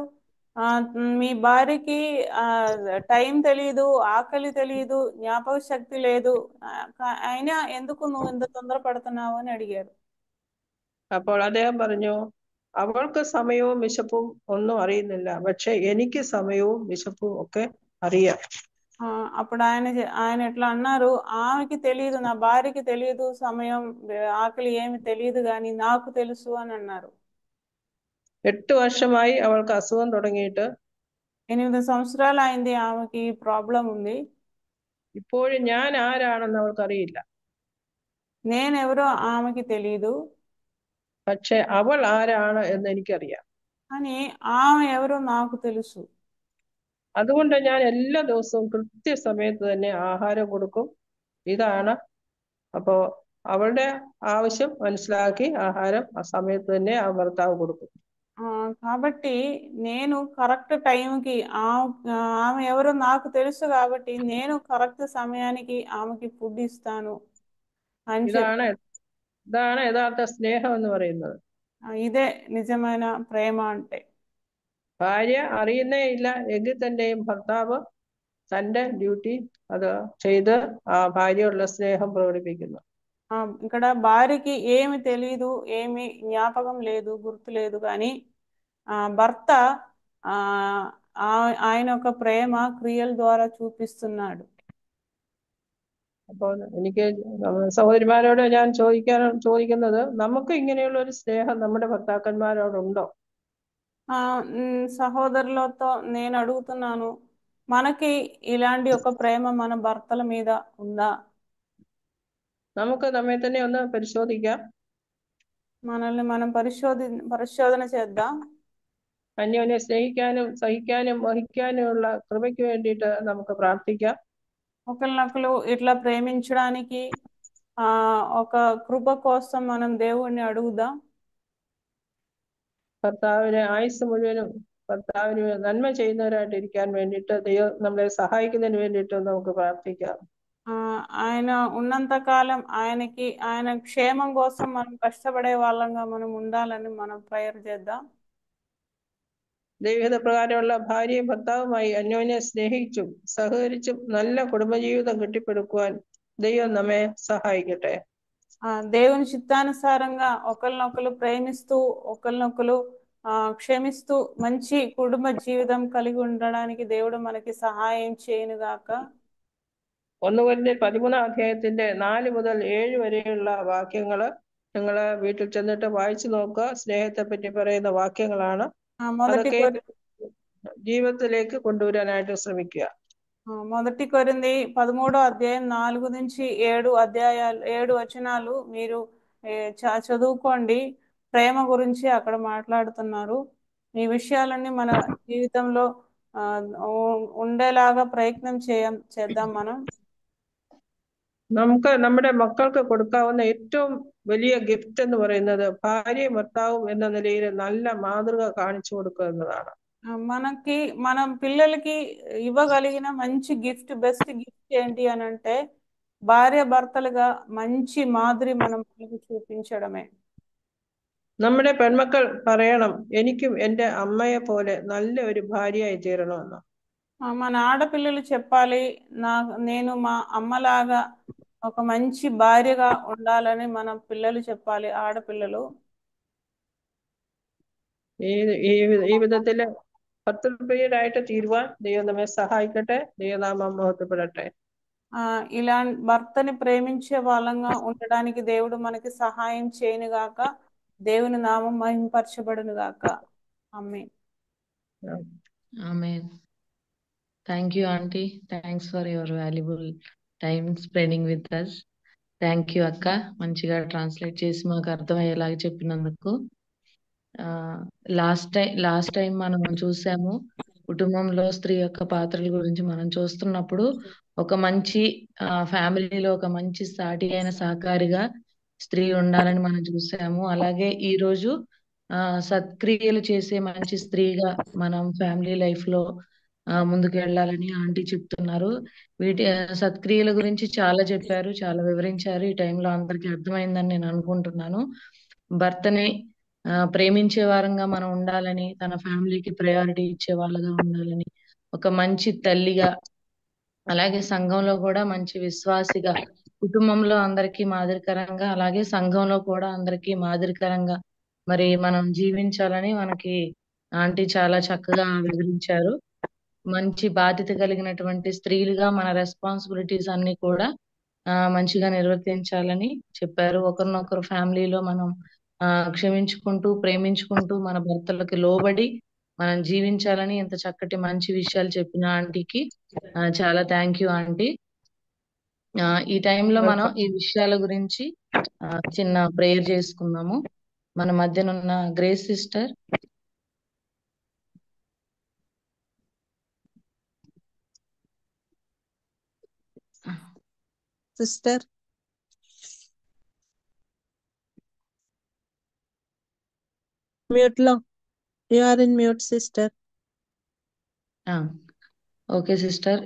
మీ భార్యకి టైం తెలీదు, ఆకలి తెలీదు, జ్ఞాపక శక్తి లేదు, అయినా ఎందుకు నువ్వు ఇంత తొందరపడుతున్నావు అని అడిగారు. അപ്പോൾ അദ്ദേഹം പറഞ്ഞു, അവൾക്ക് സമയവും വിശപ്പും ഒന്നും അറിയുന്നില്ല, പക്ഷെ എനിക്ക് സമയവും വിശപ്പും ഒക്കെ അറിയാം. అప్పుడు ఆయన ఎట్లా అన్నారు, ఆమెకి తెలియదు, నా భార్యకి తెలియదు, సమయం ఆకలి ఏమి తెలియదు, కానీ నాకు తెలుసు అని అన్నారు. 8 വർഷമായി അവൾക്ക് അസുഖം തുടങ്ങിയിട്ട് 8 సంవత్సరాలు అయింది ఆమెకి ప్రాబ్లం ఉంది. ഇപ്പോഴും ഞാൻ ആരാണെന്ന് അവൾക്ക് അറിയില്ല. నేనెవరో ఆమెకి తెలియదు, പക്ഷെ അവൾ ആരാണ് എന്ന് എനിക്കറിയാം. కానీ ఆమె ఎవరో నాకు తెలుసు. അതുകൊണ്ട് ഞാൻ എല്ലാ ദിവസവും കൃത്യസമയത്ത് തന്നെ ആഹാരം കൊടുക്കും. ഇതാണ്. അപ്പോ അവളുടെ ആവശ്യം മനസ്സിലാക്കി ആഹാരം ആ സമയത്ത് തന്നെ ആ ഭർത്താവ് കൊടുക്കും. కాబట్టి నేను కరెక్ట్ టైంకి ఆమె ఎవరో నాకు తెలుసు, కాబట్టి నేను కరెక్ట్ సమయానికి ఆమెకి ఫుడ్ ఇస్తాను అని ഇതാണ് യഥാർത്ഥ സ്നേഹം എന്ന് പറയുന്നത്. ఇదే నిజమైన ప్రేమ అంటే. ഭാര്യ അറിയുന്നേ ഇല്ല എങ്കിൽ തന്നെയും ഭർത്താവ് തന്റെ ഡ്യൂട്ടി അത് ചെയ്ത് ആ ഭാര്യയുള്ള സ്നേഹം പ്രകടിപ്പിക്കുന്നു. ఇక్కడ భార్యకి ఏమి తెలియదు, ఏమి జ్ఞాపకం లేదు, గుర్తు లేదు, కానీ భర్త ఆయన యొక్క ప్రేమ క్రియల ద్వారా చూపిస్తున్నాడు. അപ്പോൾ എനിക്ക് സഹോദരിമാരോട് ഞാൻ ചോദിക്കുന്നത്, നമുക്ക് ഇങ്ങനെയുള്ള ഒരു സ്നേഹം നമ്മുടെ ഭർത്താക്കന്മാരോടുണ്ടോ? సహోదరులతో నేను అడుగుతున్నాను, మనకి ఇలాంటి ఒక ప్రేమ మన భర్తల మీద ఉందా? നമുക്ക് നമ്മെ തന്നെ ഒന്ന് പരിശോധിക്കാം. మనల్ని మనం పరిశోధన చేద్దాం. അന്യോന്യം സ്നേഹിക്കാനും സഹിക്കാനും വഹിക്കാനുമുള്ള കൃപയ്ക്ക് വേണ്ടിയിട്ട് നമുക്ക് പ്രാർത്ഥിക്കാം. ఒకరినొకరు ఇట్లా ప్రేమించడానికి ఒక కృప కోసం మనం దేవుణ్ణి అడుగుదాం. ഭർത്താവിന് ആയുസ് മുഴുവനും ഭർത്താവിന് നന്മ ചെയ്യുന്നവരായിട്ട് ഇരിക്കാൻ വേണ്ടിയിട്ട് ദൈവം നമ്മളെ സഹായിക്കുന്നതിന് വേണ്ടിയിട്ട് നമുക്ക് പ്രാർത്ഥിക്കാം. ఆయన ఉన్నంత కాలం ఆయన క్షేమం కోసం మనం కష్టపడే వాళ్ళంగా మనం ఉండాలని మనం ప్రేయర్ చేద్దాం. ദൈവഹിത പ്രകാരമുള്ള ഭാര്യയും ഭർത്താവുമായി അന്യോന്യം സ്നേഹിച്ചും സഹകരിച്ചും നല്ല കുടുംബജീവിതം കെട്ടിപ്പടുക്കുവാൻ దైవం നമ്മെ సహాయికటే. దేవుని చిత్తానుసారంగా ఒకరినొకరు ప్రేమిస్తూ ఒకరినొకరు క్షమిస్తూ మంచి కుటుంబ జీవితం కలిగి ఉండడానికి దేవుడు మనకి సహాయం చేయనుగాక. 1 കൊരിന്ത്യർ 13 4 മുതൽ 7 വരെയുള്ള വാക്യങ്ങള് നിങ്ങൾ വീട്ടിൽ ചെന്നിട്ട് വായിച്ചു നോക്കുക. സ്നേഹത്തെ പറ്റി പറയുന്ന വാക്യങ്ങളാണ്. അതൊക്കെ ജീവിതത്തിലേക്ക് കൊണ്ടുവരാനായിട്ട് ശ്രമിക്കുക. 1 కొరింథీ 13 నుంచి 7 వచనాలు మీరు చదువుకోండి. ప్రేమ గురించి అక్కడ మాట్లాడుతున్నారు. ఈ విషయాలన్నీ మన జీవితంలో ఉండేలాగా ప్రయత్నం చేద్దాం. మనం നമുക്ക് നമ്മുടെ മക്കൾക്ക് കൊടുക്കാവുന്ന ഏറ്റവും വലിയ ഗിഫ്റ്റ് എന്ന് പറയുന്നത് ഭാര്യയും ഭർത്താവും എന്ന നിലയിൽ നല്ല മാതൃക കാണിച്ചു കൊടുക്കുക എന്നതാണ്. మనకి మనం పిల్లలకి ఇవ్వగలిగిన మంచి గిఫ్ట్, బెస్ట్ గిఫ్ట్ ఏంటి అని అంటే భార్య భర్తలుగా మంచి మాదిరి మనం చూపించడమే. നമ്മുടെ പെൺമക്കൾ പറയണം, എനിക്കും എൻ്റെ അമ്മയെ പോലെ നല്ല ഒരു ഭാര്യയായി തീരണമെന്ന്. మన ఆడపిల్లలు చెప్పాలి, నేను మా అమ్మలాగా ఒక మంచి భార్యగా ఉండాలని మన పిల్లలు చెప్పాలి, ఆడపిల్లలు. ഈ വിധത്തില് ഭർത്തൃപ്രിയരായിട്ട് തീരുവാൻ ദൈവം നമ്മെ സഹായിക്കട്ടെ. ദൈവനാമം മഹത്വപ്പെടട്ടെ. ఇలా భర్తని ప్రేమించే వాళ్ళంగా ఉండడానికి దేవుడు మనకి సహాయం చేయనుగాక. దేవుని నామం మహిమపరచబడునుగాక. ఆమేన్. ఆమేన్. Thank you aunty. Thanks for your valuable time spending with us. Thank you అక్క, మంచిగా ట్రాన్స్లేట్ చేసి మాకు అర్థమయ్యేలాగా చెప్పినందుకు. లాస్ట్ టైం మనం చూసాము కుటుంబంలో స్త్రీ యొక్క పాత్రల గురించి మనం చూస్తున్నప్పుడు ఒక మంచి ఫ్యామిలీలో ఒక మంచి సాటి అయిన సహకారిగా స్త్రీ ఉండాలని మనం చూసాము. అలాగే ఈ రోజు సత్క్రియలు చేసే మంచి స్త్రీగా మనం ఫ్యామిలీ లైఫ్ లో ముందుకు వెళ్ళాలని ఆంటీ చెప్తున్నారు. వీటి సత్క్రియల గురించి చాలా చెప్పారు, చాలా వివరించారు. ఈ టైంలో అందరికీ అర్థమైందని నేను అనుకుంటున్నాను. భర్తని ప్రేమించే వారంగా మనం ఉండాలని, తన ఫ్యామిలీకి ప్రయారిటీ ఇచ్చే వాళ్ళగా ఉండాలని, ఒక మంచి తల్లిగా, అలాగే సంఘంలో కూడా మంచి విశ్వాసిగా, కుటుంబంలో అందరికీ మాదిరికరంగా, అలాగే సంఘంలో కూడా అందరికీ మాదిరికరంగా మరి మనం జీవించాలని మనకి ఆంటీ చాలా చక్కగా వివరించారు. మంచి బాధ్యత కలిగినటువంటి స్త్రీలుగా మన రెస్పాన్సిబిలిటీస్ అన్ని కూడా మంచిగా నిర్వర్తించాలని చెప్పారు. ఒకరినొకరు ఫ్యామిలీలో మనం క్షమించుకుంటూ, ప్రేమించుకుంటూ, మన భర్తలకు లోబడి మనం జీవించాలని ఇంత చక్కటి మంచి విషయాలు చెప్పిన ఆంటీకి చాలా థ్యాంక్ యూ ఆంటీ. ఈ టైంలో మనం ఈ విషయాల గురించి చిన్న ప్రేయర్ చేసుకుందాము. మన మధ్యనున్న గ్రేస్ సిస్టర్. సిస్టర్ మ్యూట్ లో, you are in mute sister. Okay sister,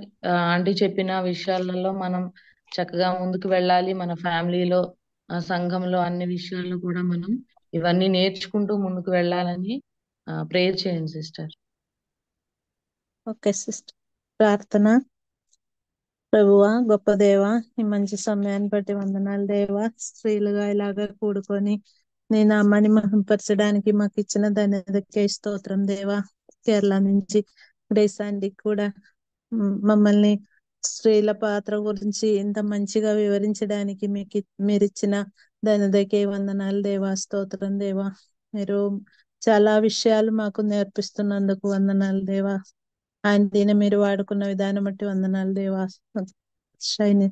aunty చెప్పిన విషయాలలో మనం చక్కగా ముందుకు వెళ్ళాలి. మన ఫ్యామిలీలో, సంఘంలో అన్ని విషయాల్లో కూడా మనం ఇవన్నీ నేర్చుకుంటూ ముందుకు వెళ్ళాలని ప్రేయర్ చేయండి సిస్టర్. Okay sister. ప్రార్థన. ప్రభువా, గొప్ప దేవా, ఈ మంచి సమయాన్ని బట్టి వందనాలు దేవా. స్త్రీలుగా ఇలాగా కూడుకొని నీ నామాన్ని మహిమపరచడానికి మాకు ఇచ్చిన ధన్యతకే స్తోత్రం దేవా. కేరళ నుంచి గ్రేస్ ఆంటీ కూడా మమ్మల్ని స్త్రీల పాత్ర గురించి ఇంత మంచిగా వివరించడానికి మీరు ఇచ్చిన ధన్యతకే వందనాలు దేవా. స్తోత్రం దేవా. మీరు చాలా విషయాలు మాకు నేర్పిస్తున్నందుకు వందనాలు దేవా. ఆంటీని మీరు వాడుకున్న విధానం బట్టి వందనాలు దేవా. షైని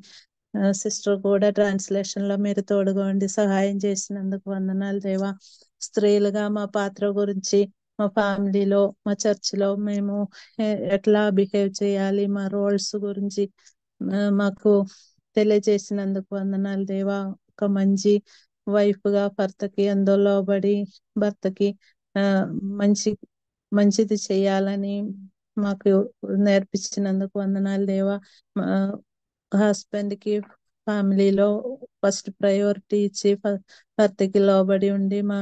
సిస్టర్ కూడా ట్రాన్స్లేషన్ లో మీరు తోడుగా ఉండి సహాయం చేసినందుకు వందనాలు దేవా. స్త్రీలుగా మా పాత్ర గురించి, మా ఫ్యామిలీలో, మా చర్చిలో మేము ఎట్లా బిహేవ్ చేయాలి, మా రోల్స్ గురించి మాకు తెలియజేసినందుకు వందనాలు దేవా. ఒక మంచి వైఫ్ గా భర్తకి లోబడి భర్తకి మంచిది చేయాలని మాకు నేర్పించినందుకు వందనాలు దేవా. హస్బెండ్ కి ఫ్యామిలీలో ఫస్ట్ ప్రయారిటీ ఇచ్చి భర్తకి లోబడి ఉండి మా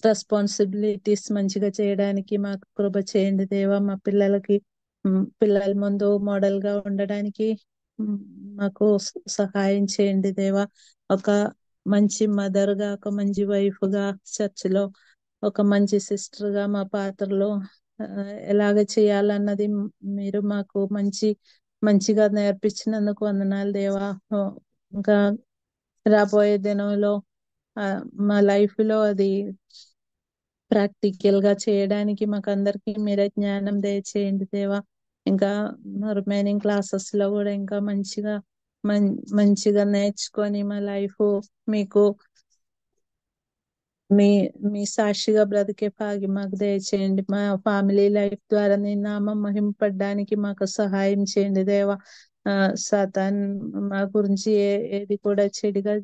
రెస్పాన్సిబిలిటీస్ మంచిగా చేయడానికి మాకు కృప చేయండి దేవా. మా పిల్లలకి పిల్లల ముందు మోడల్ గా ఉండడానికి మాకు సహాయం చేయండి దేవా. ఒక మంచి మదర్ గా, ఒక మంచి వైఫ్ గా, చర్చ్ లో ఒక మంచి సిస్టర్ గా మా పాత్రలో ఎలాగ చేయాలన్నది మీరు మాకు మంచిగా నేర్పించినందుకు వందనాలు దేవా. ఇంకా రాబోయే దినంలో మా లైఫ్ లో అది ప్రాక్టికల్ గా చేయడానికి మాకు అందరికి మీరే జ్ఞానం దయచేయండి దేవా. ఇంకా రిమైనింగ్ క్లాసెస్ లో కూడా ఇంకా మంచిగా నేర్చుకొని మా లైఫ్ మీకు మీ సాక్షిగా బ్రతికే భాగ్యం మాకు దయచేయండి. మా ఫ్యామిలీ లైఫ్ ద్వారా నీ నామం మహింపడడానికి మాకు సహాయం చేయండి దేవా. సాతాన్ మా గురించి ఏది కూడా చెడుగా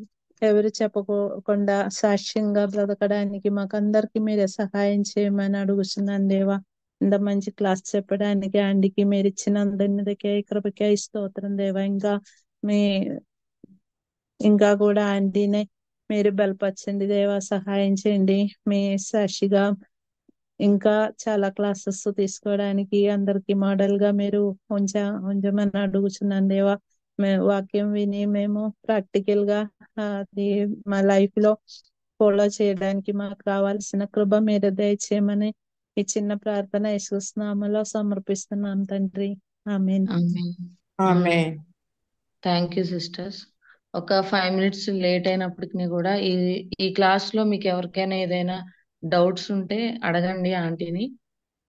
ఎవరు చెప్పకుండా సాక్ష్యంగా బ్రతకడానికి మాకు అందరికి మీరే సహాయం చేయమని అడుగుతున్నాను దేవా. ఇంత మంచి క్లాస్ చెప్పడానికి ఆంటీకి మీరు ఇచ్చిన అందరికీ కృపకే స్తోత్రం దేవా. ఇంకా కూడా ఆంటీనే మీరు బలపరచండి దేవా, సహాయం చేయండి. మీ సాక్షిగా ఇంకా చాలా క్లాసెస్ తీసుకోవడానికి అందరికి మోడల్ గా మీరు ఉంచమని అడుగుతున్నాను దేవా. వాక్యం విని మేము ప్రాక్టికల్ గా అది మా లైఫ్ లో ఫాలో చేయడానికి మాకు కావాల్సిన కృప మీరు దయచేయమని ఈ చిన్న ప్రార్థన యేసుక్రీస్తు నామములో సమర్పిస్తున్నాం తండ్రి. ఆమేన్. ఆమేన్. Thank you sisters. ఒక 5 minutes లేట్ అయినప్పటికీ కూడా ఈ క్లాస్ లో మీకు ఎవరికైనా ఏదైనా డౌట్స్ ఉంటే అడగండి ఆంటీని.